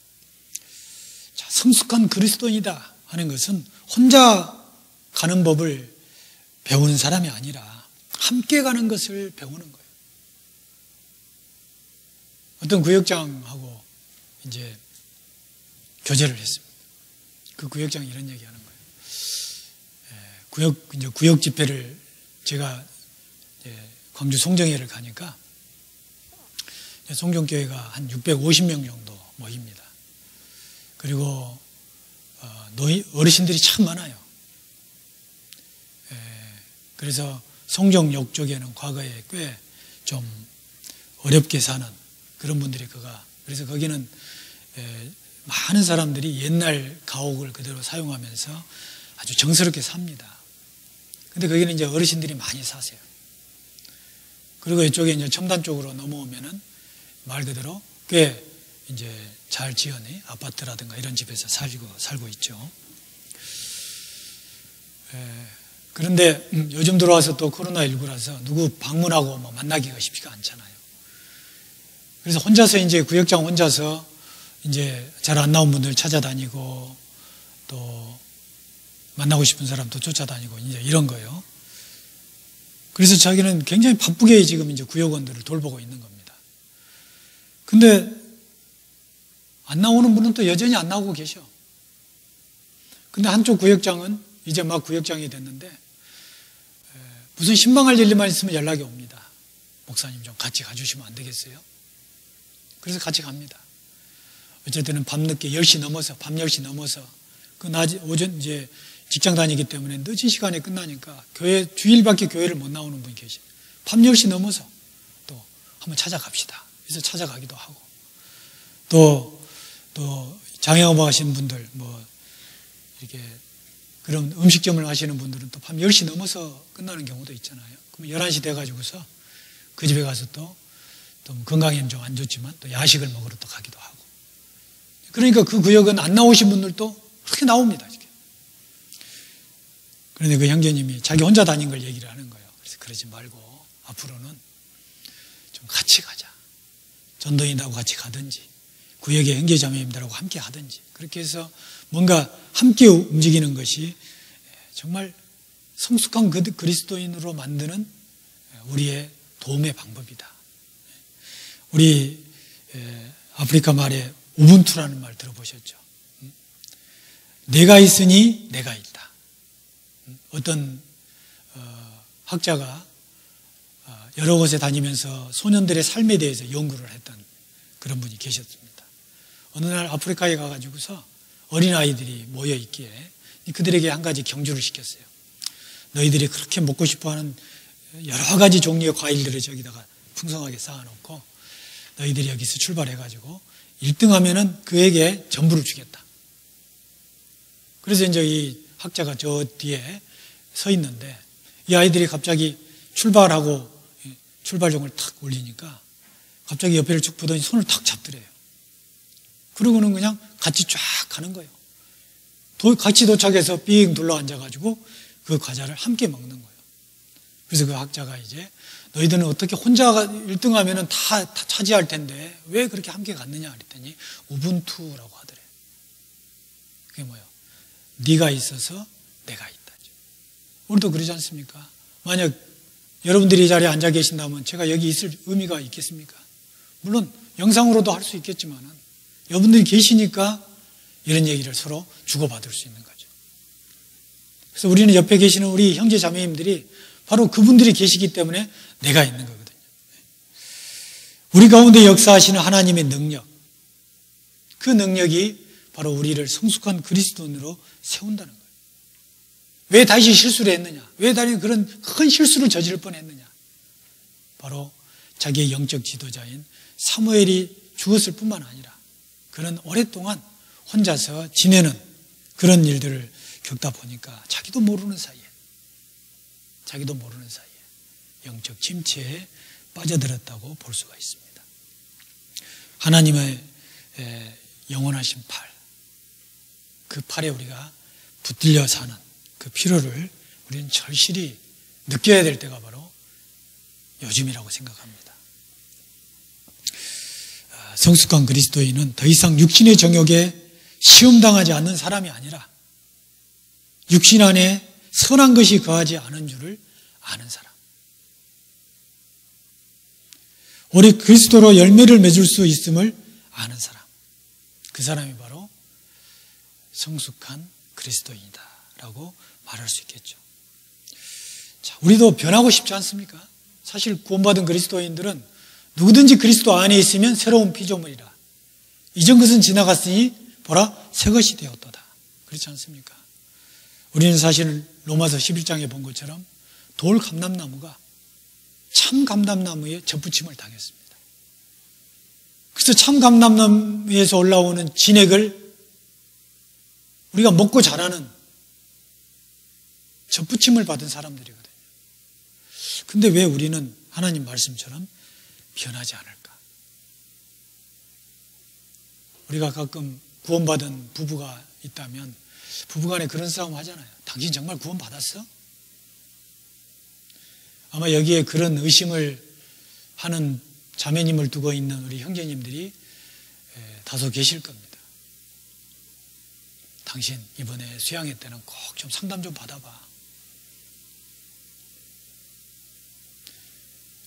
자, 성숙한 그리스도인이다 하는 것은 혼자 가는 법을 배우는 사람이 아니라 함께 가는 것을 배우는 거예요. 어떤 구역장하고 이제 교제를 했습니다. 그 구역장이 이런 얘기하는 거예요. 구역 집회를 제가 광주 송정회를 가니까 송정교회가 한 650명 정도 모입니다. 그리고 어르신들이 참 많아요. 그래서 송정역 쪽에는 과거에 꽤 좀 어렵게 사는 그런 분들이 그래서 거기는 많은 사람들이 옛날 가옥을 그대로 사용하면서 아주 정스럽게 삽니다. 근데 거기는 이제 어르신들이 많이 사세요. 그리고 이쪽에 이제 첨단 쪽으로 넘어오면은 말 그대로 꽤 이제 잘 지은 아파트라든가 이런 집에서 살고 있죠. 그런데 요즘 들어와서 또 코로나19라서 누구 방문하고 만나기가 쉽지가 않잖아요. 그래서 혼자서 이제 구역장 혼자서 이제 잘 안 나온 분들 찾아다니고 또 만나고 싶은 사람도 쫓아다니고 이제 이런 거예요. 그래서 자기는 굉장히 바쁘게 지금 이제 구역원들을 돌보고 있는 겁니다. 근데 안 나오는 분은 또 여전히 안 나오고 계셔. 근데 한쪽 구역장은 이제 막 구역장이 됐는데 무슨 신방할 일만 있으면 연락이 옵니다. 목사님 좀 같이 가주시면 안 되겠어요? 그래서 같이 갑니다. 어쨌든 밤늦게 10시 넘어서 밤 10시 넘어서 그 오전 이제 직장 다니기 때문에 늦은 시간에 끝나니까 주일밖에 교회를 못 나오는 분이 계시. 밤 10시 넘어서 또 한번 찾아갑시다. 그래서 찾아가기도 하고 또 장애업 하시는 분들 이렇게 그런 음식점을 하시는 분들은 또 밤 10시 넘어서 끝나는 경우도 있잖아요. 그러면 11시 돼가지고서 그 집에 가서 또 건강에는 좀 안 좋지만 또 야식을 먹으러 또 가기도 하고. 그러니까 그 구역은 안 나오신 분들도 그렇게 나옵니다. 그런데 그 형제님이 자기 혼자 다닌 걸 얘기를 하는 거예요. 그래서 그러지 말고 앞으로는 좀 같이 가자. 전도인하고 같이 가든지 구역의 형제자매님들하고 함께 하든지 그렇게 해서 뭔가 함께 움직이는 것이 정말 성숙한 그리스도인으로 만드는 우리의 도움의 방법이다. 우리 아프리카 말에 우분투라는 말 들어보셨죠? 내가 있으니 내가 있다. 어떤 학자가 여러 곳에 다니면서 소년들의 삶에 대해서 연구를 했던 그런 분이 계셨습니다. 어느 날 아프리카에 가가지고서 어린아이들이 모여 있기에 그들에게 한 가지 경주를 시켰어요. 너희들이 그렇게 먹고 싶어하는 여러 가지 종류의 과일들을 저기다가 풍성하게 쌓아놓고 너희들이 여기서 출발해가지고 1등 하면은 그에게 전부를 주겠다. 그래서 이제 이 학자가 저 뒤에 서 있는데 이 아이들이 갑자기 출발하고 출발종을 탁 올리니까 갑자기 옆에를 쭉 보더니 손을 탁 잡더래요. 그러고는 그냥 같이 쫙 가는 거예요. 같이 도착해서 삥 둘러앉아가지고 그 과자를 함께 먹는 거예요. 그래서 그 학자가 이제 너희들은 어떻게 혼자 1등 하면은 다 차지할 텐데 왜 그렇게 함께 갔느냐 그랬더니 우분투라고 하더래. 그게 뭐예요? 네가 있어서 내가 있다. 우리도 그러지 않습니까? 만약 여러분들이 이 자리에 앉아 계신다면 제가 여기 있을 의미가 있겠습니까? 물론 영상으로도 할 수 있겠지만은 여러분들이 계시니까 이런 얘기를 서로 주고받을 수 있는 거죠. 그래서 우리는 옆에 계시는 우리 형제 자매님들이 바로 그분들이 계시기 때문에 내가 있는 거거든요. 우리 가운데 역사하시는 하나님의 능력, 그 능력이 바로 우리를 성숙한 그리스도인으로 세운다는 거예요. 왜 다시 실수를 했느냐? 왜 다시 그런 큰 실수를 저지를 뻔했느냐? 바로 자기의 영적 지도자인 사무엘이 죽었을 뿐만 아니라 그는 오랫동안 혼자서 지내는 그런 일들을 겪다 보니까 자기도 모르는 사이에 영적 침체에 빠져들었다고 볼 수가 있습니다. 하나님의 영원하신 팔, 그 팔에 우리가 붙들려 사는 그 필요를 우리는 절실히 느껴야 될 때가 바로 요즘이라고 생각합니다. 성숙한 그리스도인은 더 이상 육신의 정욕에 시험당하지 않는 사람이 아니라 육신 안에 선한 것이 거하지 않은 줄을 아는 사람. 오래 그리스도로 열매를 맺을 수 있음을 아는 사람. 그 사람이 바로 성숙한 그리스도인이다라고 말할 수 있겠죠. 자, 우리도 변하고 싶지 않습니까? 사실 구원받은 그리스도인들은 누구든지 그리스도 안에 있으면 새로운 피조물이라. 이전 것은 지나갔으니 보라 새 것이 되었도다. 그렇지 않습니까? 우리는 사실 로마서 11장에 본 것처럼 돌 감람나무가 참 감람나무에 접붙임을 당했습니다. 그래서 참 감람나무에서 올라오는 진액을 우리가 먹고 자라는 접붙임을 받은 사람들이거든요. 근데 왜 우리는 하나님 말씀처럼 변하지 않을까? 우리가 가끔 구원받은 부부가 있다면 부부간에 그런 싸움 하잖아요. 당신 정말 구원받았어? 아마 여기에 그런 의심을 하는 자매님을 두고 있는 우리 형제님들이 다소 계실 겁니다. 당신 이번에 수양회 때는 꼭 좀 상담 좀 받아봐.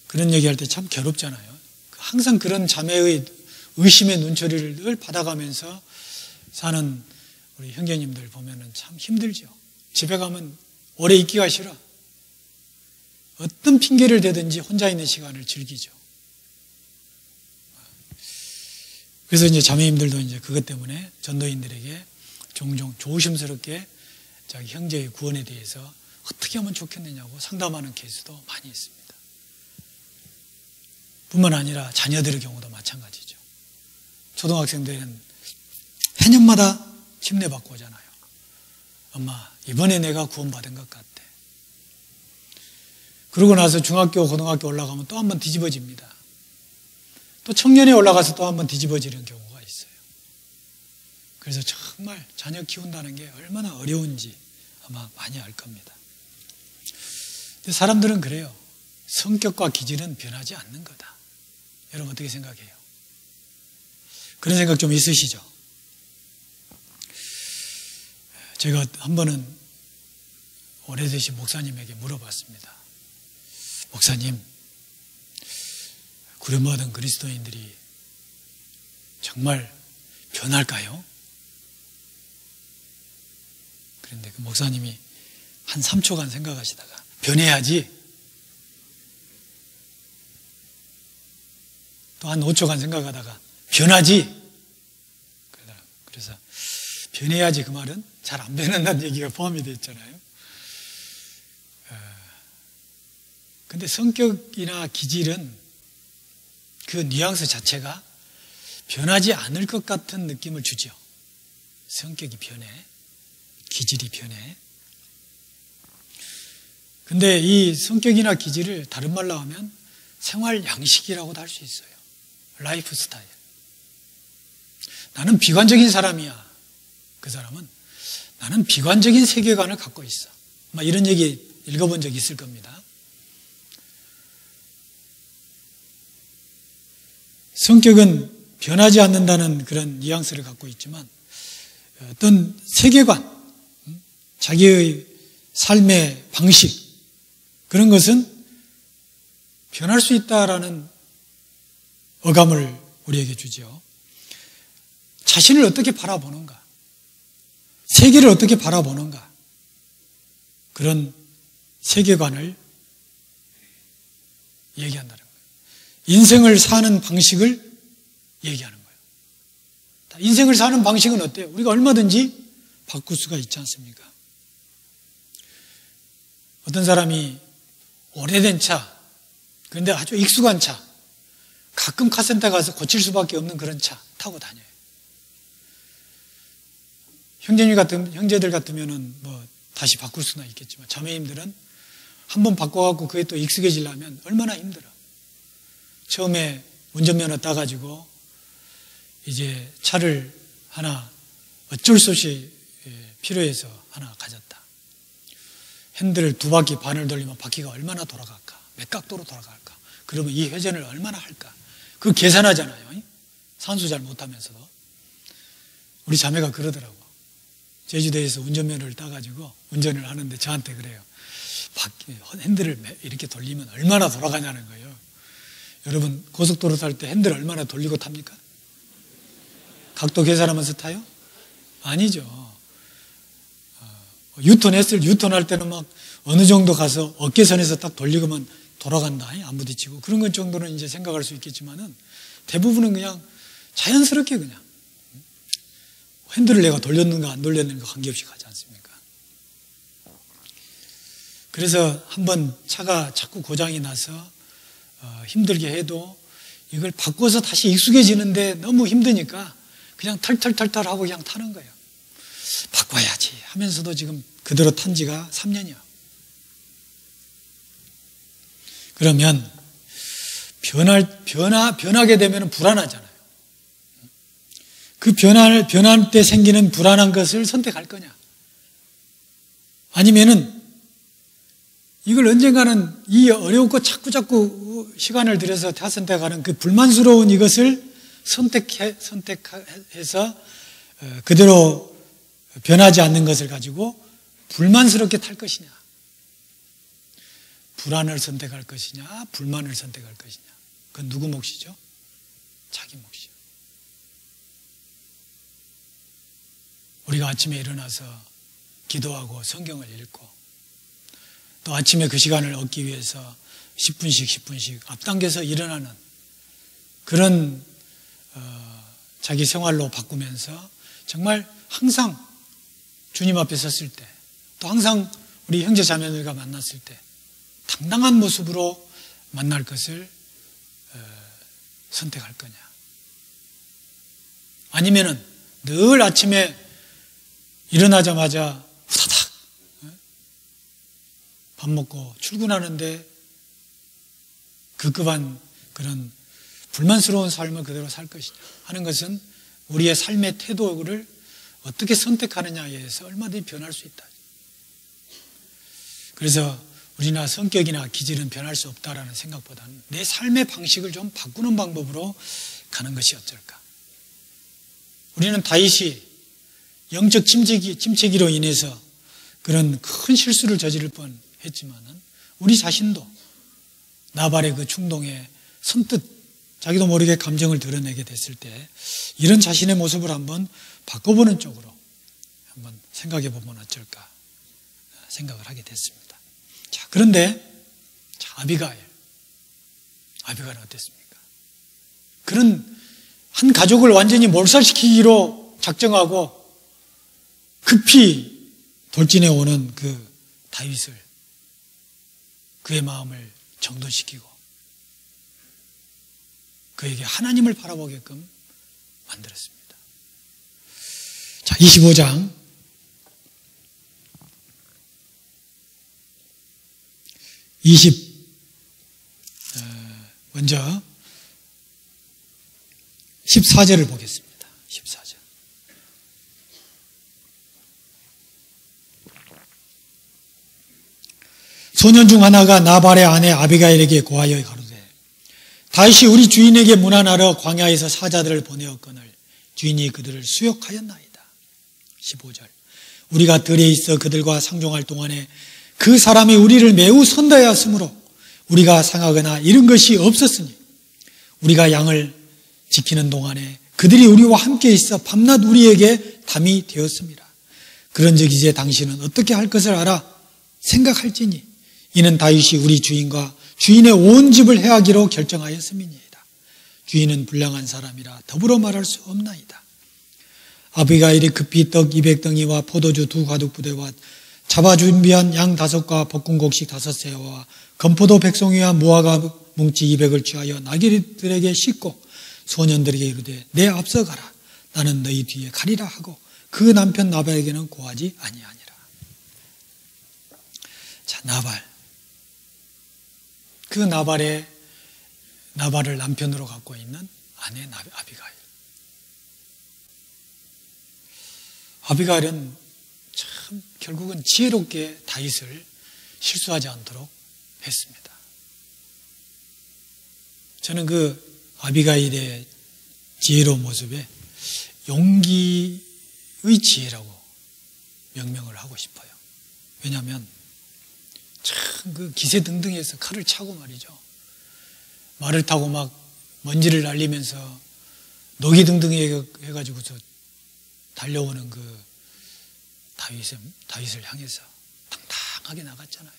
그런 얘기할 때 참 괴롭잖아요. 항상 그런 자매의 의심의 눈초리를 받아가면서 사는 우리 형제님들 보면은 참 힘들죠. 집에 가면 오래 있기가 싫어. 어떤 핑계를 대든지 혼자 있는 시간을 즐기죠. 그래서 이제 자매님들도 이제 그것 때문에 전도인들에게 종종 조심스럽게 자기 형제의 구원에 대해서 어떻게 하면 좋겠느냐고 상담하는 케이스도 많이 있습니다. 뿐만 아니라 자녀들의 경우도 마찬가지죠. 초등학생들은 해년마다 침례받고 오잖아요. 엄마, 이번에 내가 구원받은 것 같아. 그러고 나서 중학교, 고등학교 올라가면 또 한 번 뒤집어집니다. 또 청년에 올라가서 또 한 번 뒤집어지는 경우가 있어요. 그래서 정말 자녀 키운다는 게 얼마나 어려운지 아마 많이 알 겁니다. 근데 사람들은 그래요. 성격과 기질은 변하지 않는 거다. 여러분 어떻게 생각해요? 그런 생각 좀 있으시죠? 제가 한 번은 오래되신 목사님에게 물어봤습니다. 목사님, 구원받은 그리스도인들이 정말 변할까요? 그런데 그 목사님이 한 3초간 생각하시다가 변해야지. 또 한 5초간 생각하다가 변하지. 그래서 변해야지 그 말은 잘 안 변한다는 얘기가 포함이 되어 있잖아요. 근데 성격이나 기질은 그 뉘앙스 자체가 변하지 않을 것 같은 느낌을 주죠. 성격이 변해, 기질이 변해. 근데 이 성격이나 기질을 다른 말로 하면 생활 양식이라고도 할 수 있어요. 라이프 스타일. 나는 비관적인 사람이야. 그 사람은 나는 비관적인 세계관을 갖고 있어. 아마 이런 얘기 읽어본 적 있을 겁니다. 성격은 변하지 않는다는 그런 뉘앙스를 갖고 있지만 어떤 세계관, 자기의 삶의 방식, 그런 것은 변할 수 있다라는 어감을 우리에게 주죠. 자신을 어떻게 바라보는가, 세계를 어떻게 바라보는가, 그런 세계관을 얘기한다는 거예요. 인생을 사는 방식을 얘기하는 거예요. 인생을 사는 방식은 어때요? 우리가 얼마든지 바꿀 수가 있지 않습니까? 어떤 사람이 오래된 차, 그런데 아주 익숙한 차, 가끔 카센터 가서 고칠 수밖에 없는 그런 차 타고 다녀요. 형제들 같으면은 뭐 다시 바꿀 수는 있겠지만 자매님들은 한번 바꿔갖고 그게 또 익숙해지려면 얼마나 힘들어. 처음에 운전면허 따가지고 이제 차를 하나 어쩔 수 없이 필요해서 하나 가졌다. 핸들을 2바퀴 반을 돌리면 바퀴가 얼마나 돌아갈까? 몇 각도로 돌아갈까? 그러면 이 회전을 얼마나 할까? 그거 계산하잖아요. 산수 잘 못하면서도. 우리 자매가 그러더라고. 제주도에서 운전면허를 따가지고 운전을 하는데 저한테 그래요. 핸들을 이렇게 돌리면 얼마나 돌아가냐는 거예요. 여러분 고속도로 탈 때 핸들 얼마나 돌리고 탑니까? 각도 계산하면서 타요? 아니죠. 유턴할 때는 막 어느 정도 가서 어깨선에서 딱 돌리고만 돌아간다. 안 부딪히고. 그런 것 정도는 이제 생각할 수 있겠지만은 대부분은 그냥 자연스럽게 그냥 핸들을 내가 돌렸는가 안 돌렸는가 관계없이 가지 않습니까? 그래서 한번 차가 자꾸 고장이 나서 힘들게 해도 이걸 바꿔서 다시 익숙해지는데 너무 힘드니까 그냥 털털털털 하고 그냥 타는 거예요. 바꿔야지 하면서도 지금 그대로 탄 지가 3년이요. 그러면 변하게 되면 불안하잖아요. 그 변할 때 생기는 불안한 것을 선택할 거냐? 아니면은 이걸 언젠가는 이 어렵고 자꾸 시간을 들여서 선택하는 그 불만스러운 이것을 선택해서 그대로 변하지 않는 것을 가지고 불만스럽게 탈 것이냐? 불안을 선택할 것이냐? 불만을 선택할 것이냐? 그건 누구 몫이죠? 자기 몫이요. 우리가 아침에 일어나서 기도하고 성경을 읽고 또 아침에 그 시간을 얻기 위해서 10분씩 앞당겨서 일어나는 그런 자기 생활로 바꾸면서 정말 항상 주님 앞에 섰을 때 또 항상 우리 형제 자매들과 만났을 때 당당한 모습으로 만날 것을 선택할 거냐? 아니면은 늘 아침에 일어나자마자 후다닥 밥 먹고 출근하는데 급급한 그런 불만스러운 삶을 그대로 살 것이냐 하는 것은 우리의 삶의 태도를 어떻게 선택하느냐에 의해서 얼마든지 변할 수 있다. 그래서 우리나 성격이나 기질은 변할 수 없다라는 생각보다는 내 삶의 방식을 좀 바꾸는 방법으로 가는 것이 어떨까. 우리는 다윗이 영적 침체기로 인해서 그런 큰 실수를 저지를 뻔했지만은 우리 자신도 나발의 그 충동에 선뜻 자기도 모르게 감정을 드러내게 됐을 때 이런 자신의 모습을 한번 바꿔보는 쪽으로 한번 생각해 보면 어쩔까 생각을 하게 됐습니다. 자, 그런데 아비가일은 어땠습니까? 그런 한 가족을 완전히 몰살시키기로 작정하고 급히 돌진해 오는 그 다윗을 그의 마음을 정돈시키고 그에게 하나님을 바라보게끔 만들었습니다. 자, 25장 먼저 14절을 보겠습니다. 14절. 소년 중 하나가 나발의 아내 아비가일에게 고하여 가로되 다윗이 우리 주인에게 문안하러 광야에서 사자들을 보내었거늘 주인이 그들을 수욕하였나이다. 15절. 우리가 들에 있어 그들과 상종할 동안에 그 사람이 우리를 매우 선대하였으므로 우리가 상하거나 잃은 것이 없었으니 우리가 양을 지키는 동안에 그들이 우리와 함께 있어 밤낮 우리에게 담이 되었습니다. 그런즉 이제 당신은 어떻게 할 것을 알아 생각할지니 이는 다윗이 우리 주인과 주인의 온 집을 해하기로 결정하였음이니이다. 주인은 불량한 사람이라 더불어 말할 수 없나이다. 아비가일이 급히 떡 200덩이와 포도주 2과둑부대와 잡아 준비한 양 5과 볶음곡식 5세와 건포도 100송이와 무화과 뭉치 200을 취하여 나귀들에게 싣고 소년들에게 이르되 내 앞서 가라. 나는 너희 뒤에 가리라 하고 그 남편 나발에게는 고하지 아니하니라. 자, 나발. 그 나발을 남편으로 갖고 있는 아내 아비가일. 아비가일은 참 결국은 지혜롭게 다윗을 실수하지 않도록 했습니다. 저는 그 아비가일의 지혜로운 모습에 용기의 지혜라고 명명을 하고 싶어요. 왜냐하면 참 그 기세등등해서 칼을 차고 말이죠. 말을 타고 막 먼지를 날리면서 노기등등 해가지고서 달려오는 그 다윗을 향해서 당당하게 나갔잖아요.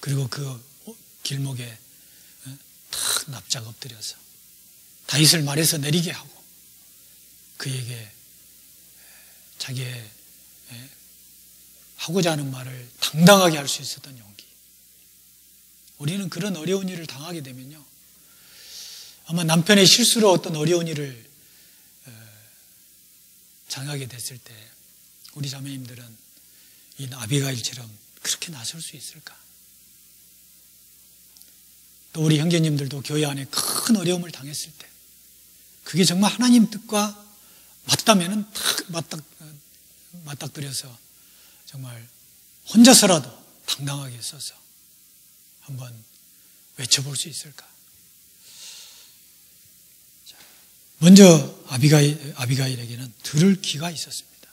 그리고 그 길목에 탁 납작 엎드려서 다윗을 말에서 내리게 하고 그에게 자기의 하고자 하는 말을 당당하게 할 수 있었던 용기. 우리는 그런 어려운 일을 당하게 되면요, 아마 남편의 실수로 어떤 어려운 일을 당하게 됐을 때 우리 자매님들은 이 아비가일처럼 그렇게 나설 수 있을까? 또 우리 형제님들도 교회 안에 큰 어려움을 당했을 때 그게 정말 하나님 뜻과 맞다면은 탁 맞닥뜨려서 정말 혼자서라도 당당하게 서서 한번 외쳐볼 수 있을까? 먼저 아비가일에게는 들을 귀가 있었습니다.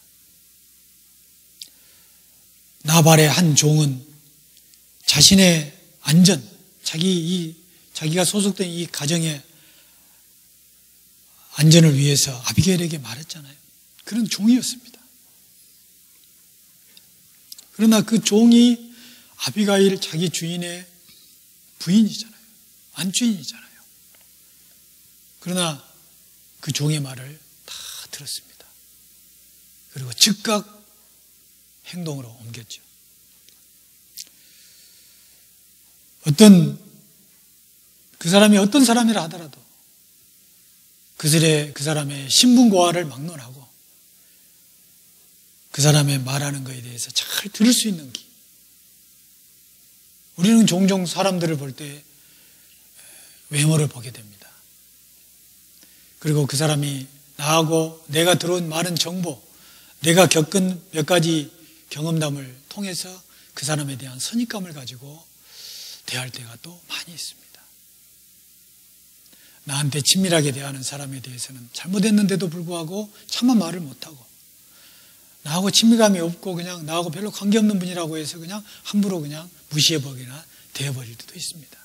나발의 한 종은 자신의 안전, 자기가 소속된 이 가정의 안전을 위해서 아비가일에게 말했잖아요. 그런 종이었습니다. 그러나 그 종이 아비가일 자기 주인의 부인이잖아요. 안주인이잖아요. 그러나 그 종의 말을 다 들었습니다. 그리고 즉각 행동으로 옮겼죠. 그 사람이 어떤 사람이라 하더라도 그 사람의 신분고하를 막론하고 그 사람의 말하는 것에 대해서 잘 들을 수 있는 귀. 우리는 종종 사람들을 볼 때 외모를 보게 됩니다. 그리고 그 사람이 나하고 내가 들어온 많은 정보, 내가 겪은 몇 가지 경험담을 통해서 그 사람에 대한 선입감을 가지고 대할 때가 또 많이 있습니다. 나한테 친밀하게 대하는 사람에 대해서는 잘못했는데도 불구하고 차마 말을 못하고 나하고 친밀감이 없고 그냥 나하고 별로 관계없는 분이라고 해서 그냥 함부로 그냥 무시해버리거나 대해버릴 때도 있습니다.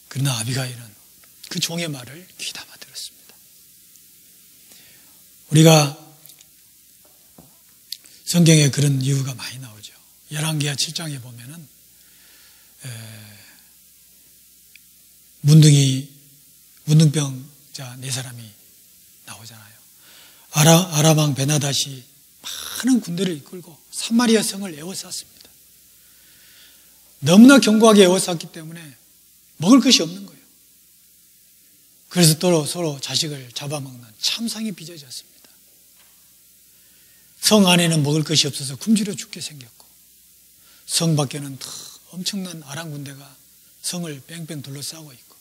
그러나 아비가일은 그 종의 말을 귀담아 들었습니다. 우리가 성경에 그런 이유가 많이 나오죠. 열왕기하 7장에 보면은 문둥병자 4사람이 나오잖아요. 아람 왕 베나닷이 많은 군대를 이끌고 사마리아 성을 에워쌌습니다. 너무나 견고하게 에워쌌기 때문에 먹을 것이 없는 거예요. 그래서 또 서로 자식을 잡아먹는 참상이 빚어졌습니다. 성 안에는 먹을 것이 없어서 굶주려 죽게 생겼고 성 밖에는 엄청난 아람 군대가 성을 뺑뺑 둘러싸고 있고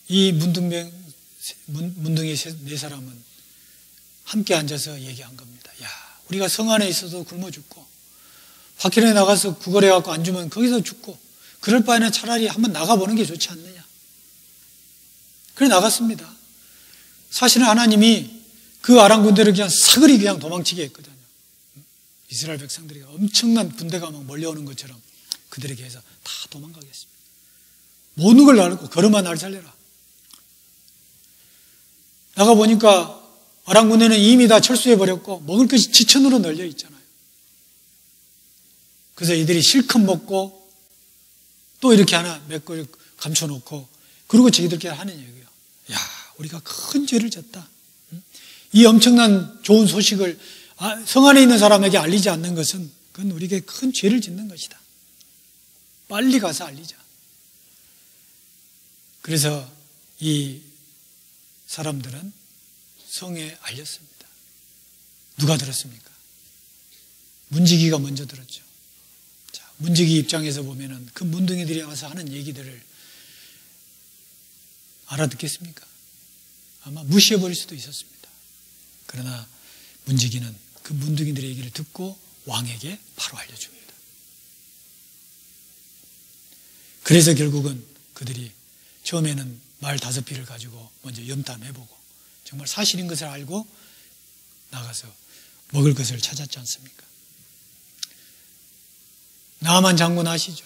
이 문둥이 4사람은 함께 앉아서 얘기한 겁니다. 야, 우리가 성 안에 있어서 굶어 죽고 밖에 나가서 구걸해갖고 안 주면 거기서 죽고 그럴 바에는 차라리 한번 나가보는 게 좋지 않느냐. 그래 나갔습니다. 사실은 하나님이 그 아람 군대를 그냥 사거리 그냥 도망치게 했거든요. 이스라엘 백성들이 엄청난 군대가 막 몰려오는 것처럼 그들에게 해서 다 도망가게 했습니다. 모든 걸 나르고 걸음아 날 살려라. 나가보니까 아람 군대는 이미 다 철수해버렸고 먹을 것이 지천으로 널려 있잖아요. 그래서 이들이 실컷 먹고 또 이렇게 하나 몇 걸 감춰놓고 그리고 자기들끼리 하는 얘기예요. 야, 우리가 큰 죄를 졌다. 이 엄청난 좋은 소식을 성 안에 있는 사람에게 알리지 않는 것은 그건 우리에게 큰 죄를 짓는 것이다. 빨리 가서 알리자. 그래서 이 사람들은 성에 알렸습니다. 누가 들었습니까? 문지기가 먼저 들었죠. 자, 문지기 입장에서 보면은 그 문둥이들이 와서 하는 얘기들을 알아듣겠습니까? 아마 무시해버릴 수도 있었습니다. 그러나 문지기는 그 문둥이들의 얘기를 듣고 왕에게 바로 알려줍니다. 그래서 결국은 그들이 처음에는 말 5피를 가지고 먼저 염탐해보고 정말 사실인 것을 알고 나가서 먹을 것을 찾았지 않습니까? 나아만 장군 아시죠?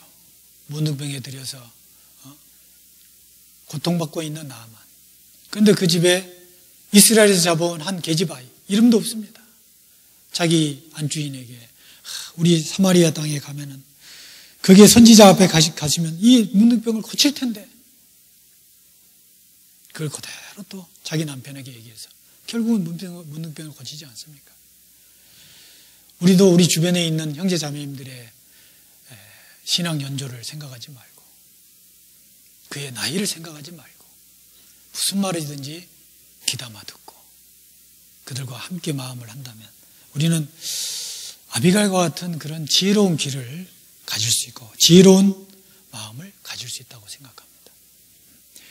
문둥병에 들여서 고통받고 있는 나아만. 그런데 그 집에 이스라엘에서 잡아온 한 계집아이, 이름도 없습니다. 자기 안주인에게 우리 사마리아 땅에 가면은 거기에 선지자 앞에 가시면 이 문둥병을 고칠 텐데 그걸 그대로 또 자기 남편에게 얘기해서 결국은 문둥병을 고치지 않습니까? 우리도 우리 주변에 있는 형제 자매님들의 신앙 연조를 생각하지 말고 그의 나이를 생각하지 말고 무슨 말이든지 귀담아 듣고 그들과 함께 마음을 한다면 우리는 아비갈과 같은 그런 지혜로운 길을 가질 수 있고 지혜로운 마음을 가질 수 있다고 생각합니다.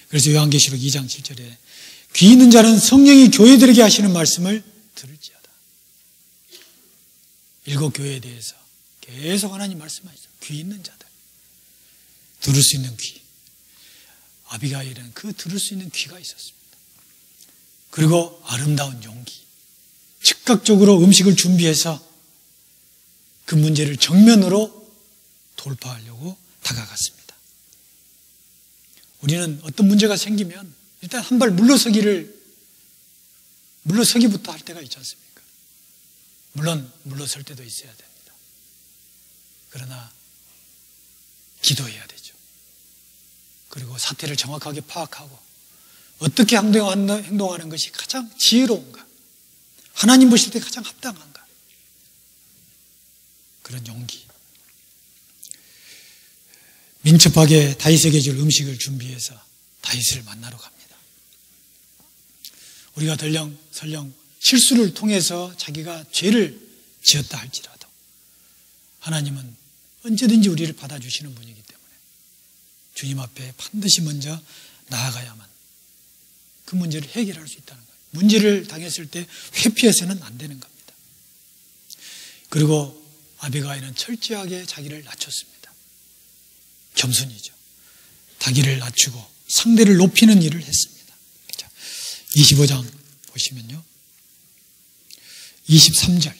그래서 요한계시록 2장 7절에 귀 있는 자는 성령이 교회들에게 하시는 말씀을 들을지어다. 7 교회에 대해서 계속 하나님 말씀하시죠. 귀 있는 자들. 들을 수 있는 귀. 아비가일은 그 들을 수 있는 귀가 있었습니다. 그리고 아름다운 용기. 즉각적으로 음식을 준비해서 그 문제를 정면으로 돌파하려고 다가갔습니다. 우리는 어떤 문제가 생기면 일단 한 발 물러서기부터 할 때가 있지 않습니까? 물론 물러설 때도 있어야 됩니다. 그러나 기도해야 되죠. 그리고 사태를 정확하게 파악하고 어떻게 행동하는 것이 가장 지혜로운가, 하나님 보실 때 가장 합당한가, 그런 용기. 민첩하게 다윗에게 줄 음식을 준비해서 다윗을 만나러 갑니다. 우리가 설령 실수를 통해서 자기가 죄를 지었다 할지라도 하나님은 언제든지 우리를 받아주시는 분이기 때문에 주님 앞에 반드시 먼저 나아가야만 그 문제를 해결할 수 있다는 거예요. 문제를 당했을 때 회피해서는 안 되는 겁니다. 그리고 아비가일은 철저하게 자기를 낮췄습니다. 겸손이죠. 자기를 낮추고 상대를 높이는 일을 했습니다. 자, 25장 보시면요. 23절.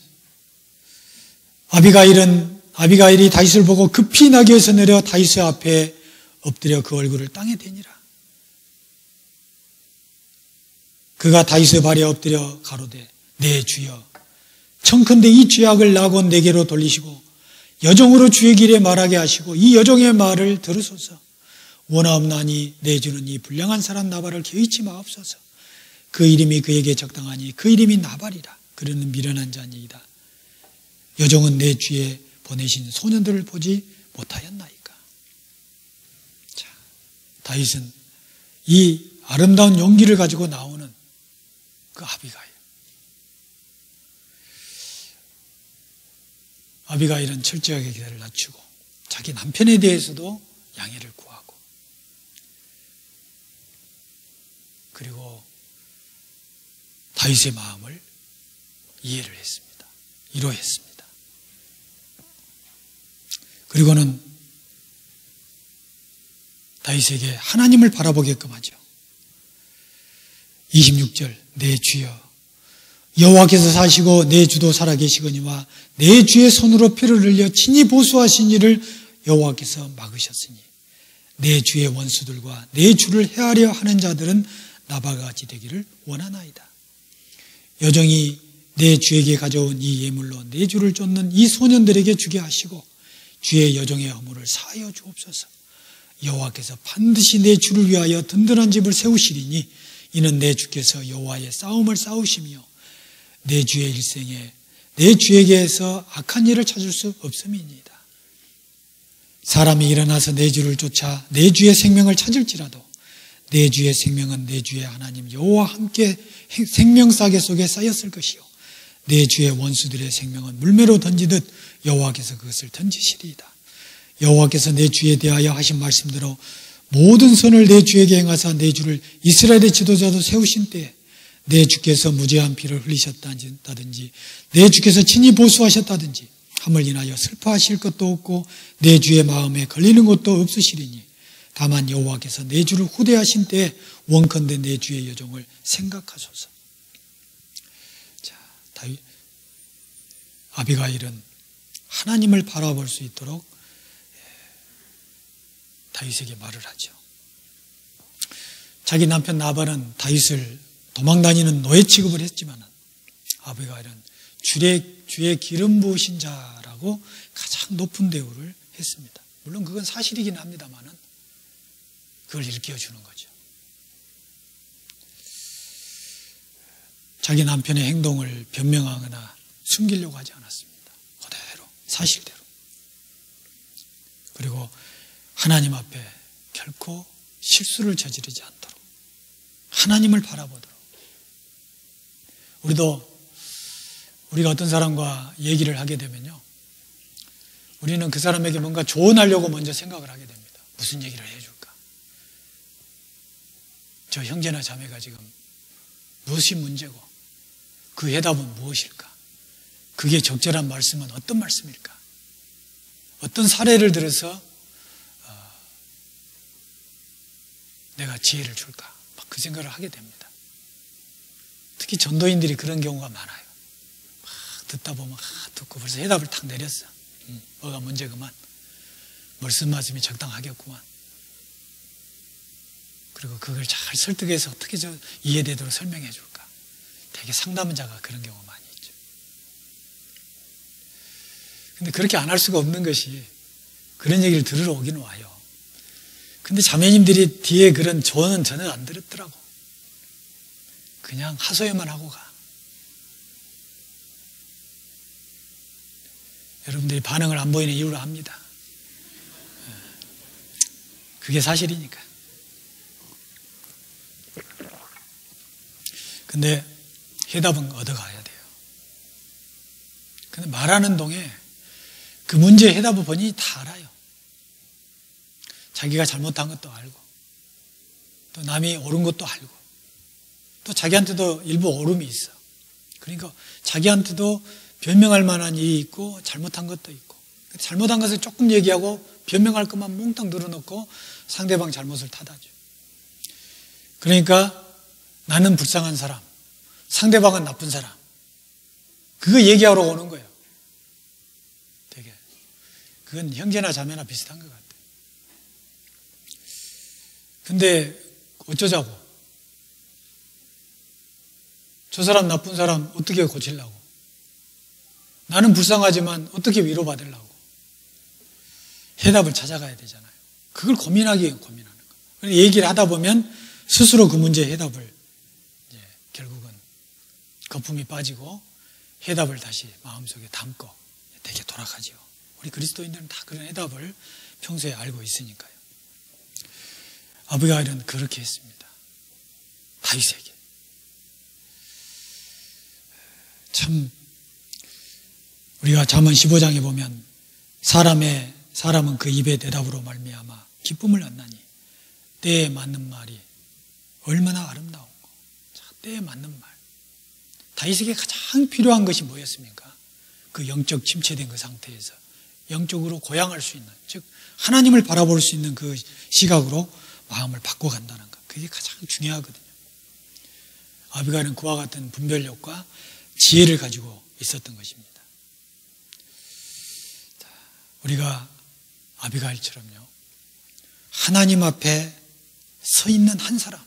아비가일이 다윗을 보고 급히 나귀에서 내려 다윗 앞에 엎드려 그 얼굴을 땅에 대니라. 그가 다윗의 발에 엎드려 가로되 내 주여 청컨대 이 죄악을 나고 내게로 돌리시고 여종으로 주의 길에 말하게 하시고 이 여종의 말을 들으소서. 원하옵나니 내 주는 이 불량한 사람 나발을 개의치 마옵소서. 그 이름이 그에게 적당하니 그 이름이 나발이라. 그는 미련한 자니이다. 여종은 내 주에 보내신 소년들을 보지 못하였나이까. 자, 다윗은 이 아름다운 용기를 가지고 나오는 그 아비가일. 아비가일은 철저하게 기대를 낮추고 자기 남편에 대해서도 양해를 구하고 그리고 다윗의 마음을 이해를 했습니다. 이로했습니다. 그리고는 다윗에게 하나님을 바라보게끔 하죠. 26절 내 주여 여호와께서 사시고 내 주도 살아계시거니와 내 주의 손으로 피를 흘려 친히 보수하신 일을 여호와께서 막으셨으니 내 주의 원수들과 내 주를 해하려 하는 자들은 나발과 같이 되기를 원하나이다. 여종이 내 주에게 가져온 이 예물로 내 주를 쫓는 이 소년들에게 주게 하시고 주의 여종의 허물을 사하여 주옵소서. 여호와께서 반드시 내 주를 위하여 든든한 집을 세우시리니 이는 내 주께서 여호와의 싸움을 싸우시며 내 주의 일생에 내 주에게서 악한 일을 찾을 수 없음이니이다. 사람이 일어나서 내 주를 쫓아 내 주의 생명을 찾을지라도 내 주의 생명은 내 주의 하나님 여호와와 함께 생명싸개 속에 쌓였을 것이요 내 주의 원수들의 생명은 물매로 던지듯 여호와께서 그것을 던지시리이다. 여호와께서 내 주에 대하여 하신 말씀대로 모든 선을 내 주에게 행하사 내 주를 이스라엘의 지도자도 세우신 때에 내 주께서 무죄한 피를 흘리셨다든지 내 주께서 친히 보수하셨다든지 함을 인하여 슬퍼하실 것도 없고 내 주의 마음에 걸리는 것도 없으시리니 다만 여호와께서 내 주를 후대하신 때에 원컨대 내 주의 여종을 생각하소서. 자, 아비가일은 하나님을 바라볼 수 있도록 다윗에게 말을 하죠. 자기 남편 나발은 다윗을 도망다니는 노예 취급을 했지만 아비가일은 주의 기름 부으신 자라고 가장 높은 대우를 했습니다. 물론 그건 사실이긴 합니다만 그걸 일깨워주는 거죠. 자기 남편의 행동을 변명하거나 숨기려고 하지 않았습니다. 그대로 사실대로. 그리고 하나님 앞에 결코 실수를 저지르지 않도록 하나님을 바라보도록. 우리가 어떤 사람과 얘기를 하게 되면요, 우리는 그 사람에게 뭔가 조언하려고 먼저 생각을 하게 됩니다. 무슨 얘기를 해줄까? 저 형제나 자매가 지금 무엇이 문제고 그 해답은 무엇일까? 그게 적절한 말씀은 어떤 말씀일까? 어떤 사례를 들어서 내가 지혜를 줄까? 막 그 생각을 하게 됩니다. 특히 전도인들이 그런 경우가 많아요. 막 듣다 보면 듣고 벌써 해답을 탁 내렸어. 뭐가 문제구만. 말씀이 적당하겠구만. 그리고 그걸 잘 설득해서 어떻게 이해되도록 설명해 줄까? 되게 상담자가 그런 경우가 많이 있죠. 근데 그렇게 안 할 수가 없는 것이 그런 얘기를 들으러 오기는 와요. 근데 자매님들이 뒤에 그런 조언은 전혀 안 들었더라고. 그냥 하소연만 하고 가. 여러분들이 반응을 안 보이는 이유로 합니다. 그게 사실이니까. 근데 해답은 얻어가야 돼요. 근데 말하는 동에 그 문제의 해답을 본인이 다 알아요. 자기가 잘못한 것도 알고 또 남이 옳은 것도 알고 또 자기한테도 일부 옳음이 있어. 그러니까 자기한테도 변명할 만한 일이 있고 잘못한 것도 있고 잘못한 것을 조금 얘기하고 변명할 것만 몽땅 늘어놓고 상대방 잘못을 탓하죠. 그러니까 나는 불쌍한 사람, 상대방은 나쁜 사람, 그거 얘기하러 오는 거예요. 되게 그건 형제나 자매나 비슷한 것 같아요. 근데 어쩌자고? 저 사람 나쁜 사람 어떻게 고치려고? 나는 불쌍하지만 어떻게 위로받으려고? 해답을 찾아가야 되잖아요. 그걸 고민하는 거예요. 얘기를 하다 보면 스스로 그 문제의 해답을 결국은 거품이 빠지고 해답을 다시 마음속에 담고 되게 돌아가죠. 우리 그리스도인들은 다 그런 해답을 평소에 알고 있으니까요. 아비가일은 그렇게 했습니다. 다윗에게. 참 우리가 잠언 15장에 보면 사람은 그 입의 대답으로 말미암아 기쁨을 얻나니 때에 맞는 말이 얼마나 아름다운고. 때에 맞는 말. 다윗에게 가장 필요한 것이 뭐였습니까? 그 영적 침체된 그 상태에서 영적으로 고양할 수 있는, 즉 하나님을 바라볼 수 있는 그 시각으로 마음을 바꿔간다는 것. 그게 가장 중요하거든요. 아비가일은 그와 같은 분별력과 지혜를 가지고 있었던 것입니다. 우리가 아비가일처럼요, 하나님 앞에 서 있는 한 사람,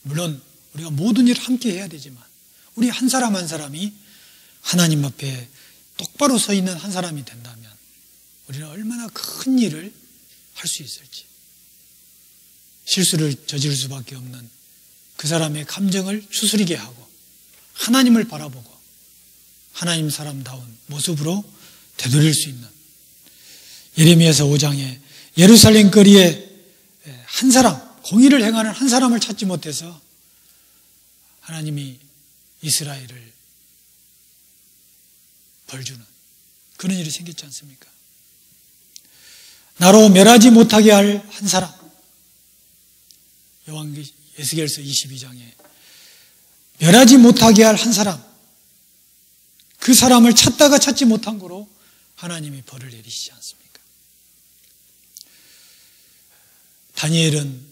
물론 우리가 모든 일을 함께 해야 되지만 우리 한 사람 한 사람이 하나님 앞에 똑바로 서 있는 한 사람이 된다면 우리는 얼마나 큰 일을 할 수 있을지. 실수를 저지를 수밖에 없는 그 사람의 감정을 추스리게 하고 하나님을 바라보고 하나님 사람다운 모습으로 되돌릴 수 있는, 예레미야서 5장에 예루살렘 거리에 한 사람, 공의를 행하는 한 사람을 찾지 못해서 하나님이 이스라엘을 벌주는 그런 일이 생겼지 않습니까? 나로 멸하지 못하게 할 한 사람, 에스겔서 22장에 멸하지 못하게 할 한 사람, 그 사람을 찾다가 찾지 못한 거로 하나님이 벌을 내리시지 않습니까? 다니엘은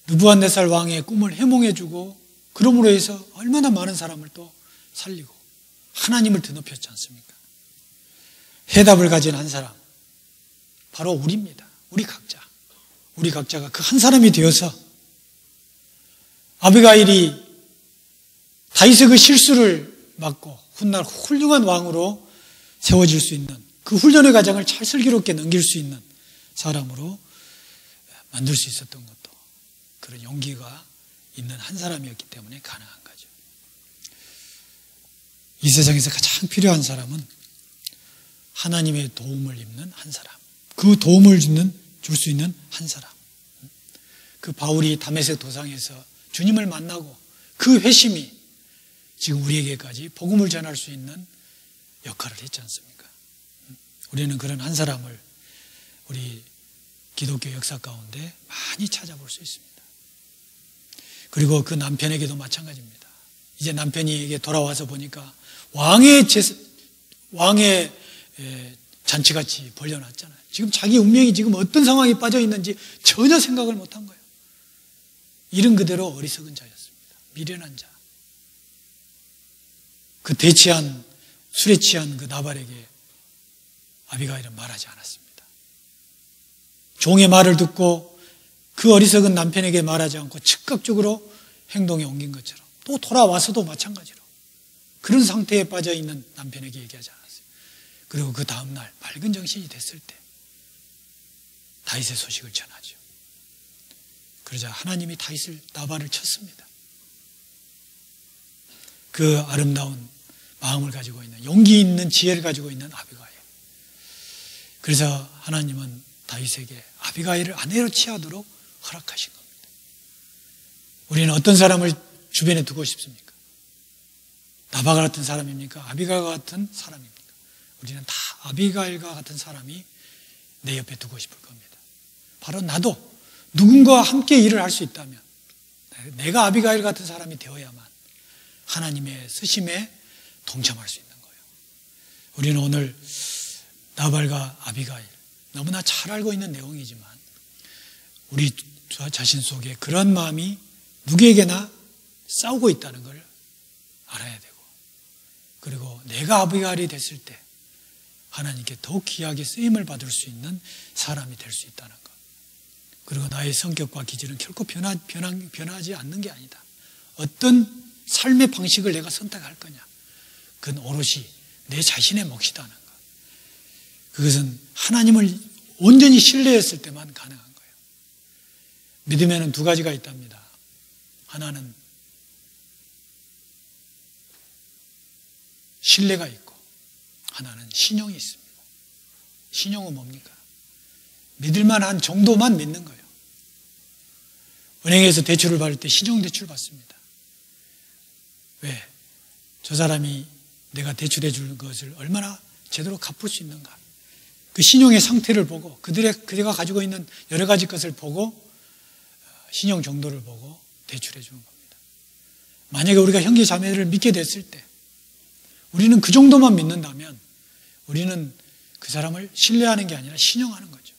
느부갓네살 왕의 꿈을 해몽해주고 그러므로 해서 얼마나 많은 사람을 또 살리고 하나님을 드높였지 않습니까? 해답을 가진 한 사람, 바로 우리입니다. 우리 각자가 그 한 사람이 되어서 아비가일이 다윗의 그 실수를 막고 훗날 훌륭한 왕으로 세워질 수 있는 그 훈련의 과정을 잘 슬기롭게 넘길 수 있는 사람으로 만들 수 있었던 것도 그런 용기가 있는 한 사람이었기 때문에 가능한 거죠. 이 세상에서 가장 필요한 사람은 하나님의 도움을 입는 한 사람, 그 도움을 줄 수 있는 한 사람. 그 바울이 다메섹 도상에서 주님을 만나고 그 회심이 지금 우리에게까지 복음을 전할 수 있는 역할을 했지 않습니까? 우리는 그런 한 사람을 우리 기독교 역사 가운데 많이 찾아볼 수 있습니다. 그리고 그 남편에게도 마찬가지입니다. 이제 남편에게 돌아와서 보니까 왕의 잔치같이 벌려놨잖아요. 지금 자기 운명이 지금 어떤 상황에 빠져 있는지 전혀 생각을 못한 거예요. 이른 그대로 어리석은 자였습니다. 미련한 자. 그 대취한, 술에 취한 그 나발에게 아비가일은 말하지 않았습니다. 종의 말을 듣고 그 어리석은 남편에게 말하지 않고 즉각적으로 행동에 옮긴 것처럼 또 돌아와서도 마찬가지로 그런 상태에 빠져 있는 남편에게 얘기하지 않았어요. 그리고 그 다음날 맑은 정신이 됐을 때 다윗의 소식을 전하죠. 그러자 하나님이 나발을 쳤습니다. 그 아름다운 마음을 가지고 있는, 용기 있는 지혜를 가지고 있는 아비가일. 그래서 하나님은 다윗에게 아비가일을 아내로 취하도록 허락하신 겁니다. 우리는 어떤 사람을 주변에 두고 싶습니까? 나발 같은 사람입니까? 아비가일과 같은 사람입니까? 우리는 다 아비가일과 같은 사람이 내 옆에 두고 싶을 겁니다. 바로 나도 누군가와 함께 일을 할 수 있다면 내가 아비가일 같은 사람이 되어야만 하나님의 쓰심에 동참할 수 있는 거예요. 우리는 오늘 나발과 아비가일, 너무나 잘 알고 있는 내용이지만 우리 자신 속에 그런 마음이 누구에게나 싸우고 있다는 걸 알아야 되고, 그리고 내가 아비가일이 됐을 때 하나님께 더욱 귀하게 쓰임을 받을 수 있는 사람이 될 수 있다는 것. 그리고 나의 성격과 기질은 결코 변하지 않는 게 아니다. 어떤 삶의 방식을 내가 선택할 거냐, 그건 오롯이 내 자신의 몫이다는 것. 그것은 하나님을 온전히 신뢰했을 때만 가능한 거예요. 믿음에는 두 가지가 있답니다. 하나는 신뢰가 있고 하나는 신용이 있습니다. 신용은 뭡니까? 믿을만한 정도만 믿는 거예요. 은행에서 대출을 받을 때 신용대출 받습니다. 왜? 저 사람이 내가 대출해 줄 것을 얼마나 제대로 갚을 수 있는가. 그 신용의 상태를 보고 그대가 가지고 있는 여러 가지 것을 보고 신용 정도를 보고 대출해 주는 겁니다. 만약에 우리가 형제 자매를 믿게 됐을 때 우리는 그 정도만 믿는다면 우리는 그 사람을 신뢰하는 게 아니라 신용하는 거죠.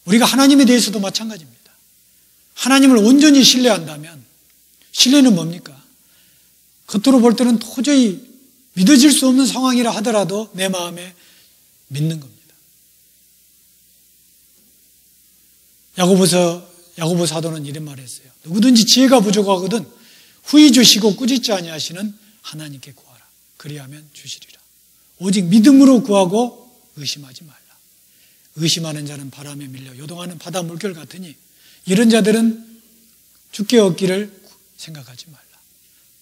우리가 하나님에 대해서도 마찬가지입니다. 하나님을 온전히 신뢰한다면 신뢰는 뭡니까? 겉으로 볼 때는 도저히 믿어질 수 없는 상황이라 하더라도 내 마음에 믿는 겁니다. 야고보 사도는 이런 말을 했어요. 누구든지 지혜가 부족하거든 후히 주시고 꾸짖지 아니하시는 하나님께 구하라. 그리하면 주시리라. 오직 믿음으로 구하고 의심하지 말라. 의심하는 자는 바람에 밀려 요동하는 바다 물결 같으니 이런 자들은 주께 얻기를 생각하지 말라.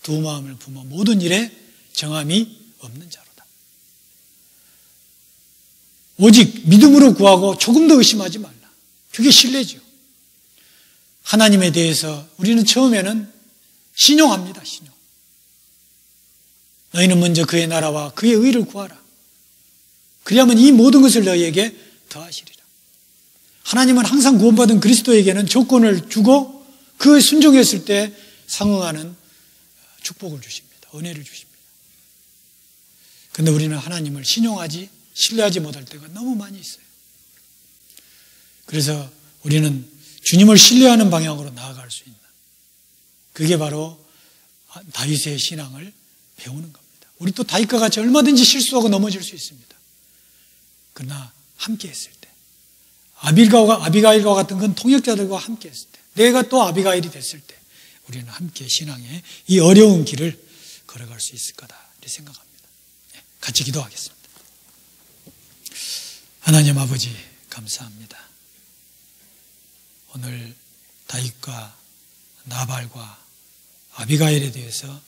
두 마음을 품어 모든 일에 정함이 없는 자로다. 오직 믿음으로 구하고 조금 더 의심하지 말라. 그게 신뢰죠. 하나님에 대해서 우리는 처음에는 신용합니다. 신용. 너희는 먼저 그의 나라와 그의 의를 구하라. 그리하면 이 모든 것을 너희에게 더하시리라. 하나님은 항상 구원받은 그리스도에게는 조건을 주고 그에 순종했을 때 상응하는 축복을 주십니다. 은혜를 주십니다. 그런데 우리는 하나님을 신뢰하지 못할 때가 너무 많이 있어요. 그래서 우리는 주님을 신뢰하는 방향으로 나아갈 수 있는, 그게 바로 다윗의 신앙을 배우는 겁니다. 우리 또 다윗과 같이 얼마든지 실수하고 넘어질 수 있습니다. 그러나 함께 했을 때, 아비가일과 같은 건 통역자들과 함께 했을 때, 내가 또 아비가일이 됐을 때 우리는 함께 신앙의 이 어려운 길을 걸어갈 수 있을 거다 이렇게 생각합니다. 같이 기도하겠습니다. 하나님 아버지 감사합니다. 오늘 다윗과 나발과 아비가일에 대해서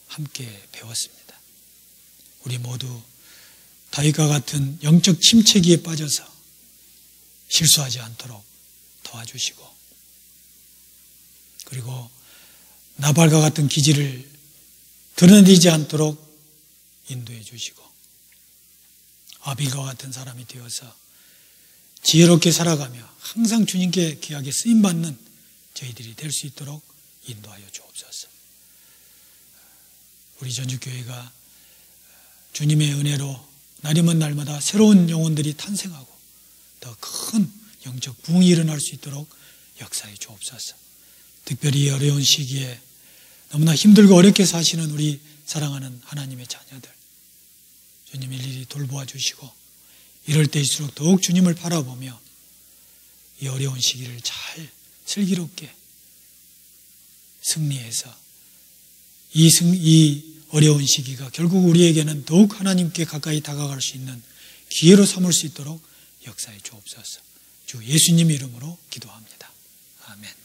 함께 배웠습니다. 우리 모두 다윗과 같은 영적 침체기에 빠져서 실수하지 않도록 도와주시고, 그리고 나발과 같은 기질을 드러내지 않도록 인도해 주시고, 아비가와 같은 사람이 되어서 지혜롭게 살아가며 항상 주님께 귀하게 쓰임받는 저희들이 될 수 있도록 인도하여 주옵소서. 우리 전주교회가 주님의 은혜로 날이면 날마다 새로운 영혼들이 탄생하고 더 큰 영적 부흥이 일어날 수 있도록 역사해 주옵소서. 특별히 어려운 시기에 너무나 힘들고 어렵게 사시는 우리 사랑하는 하나님의 자녀들, 주님 일일이 돌보아 주시고, 이럴 때일수록 더욱 주님을 바라보며 이 어려운 시기를 잘 슬기롭게 승리해서 이 어려운 시기가 결국 우리에게는 더욱 하나님께 가까이 다가갈 수 있는 기회로 삼을 수 있도록 역사해 주옵소서. 주 예수님 이름으로 기도합니다. 아멘.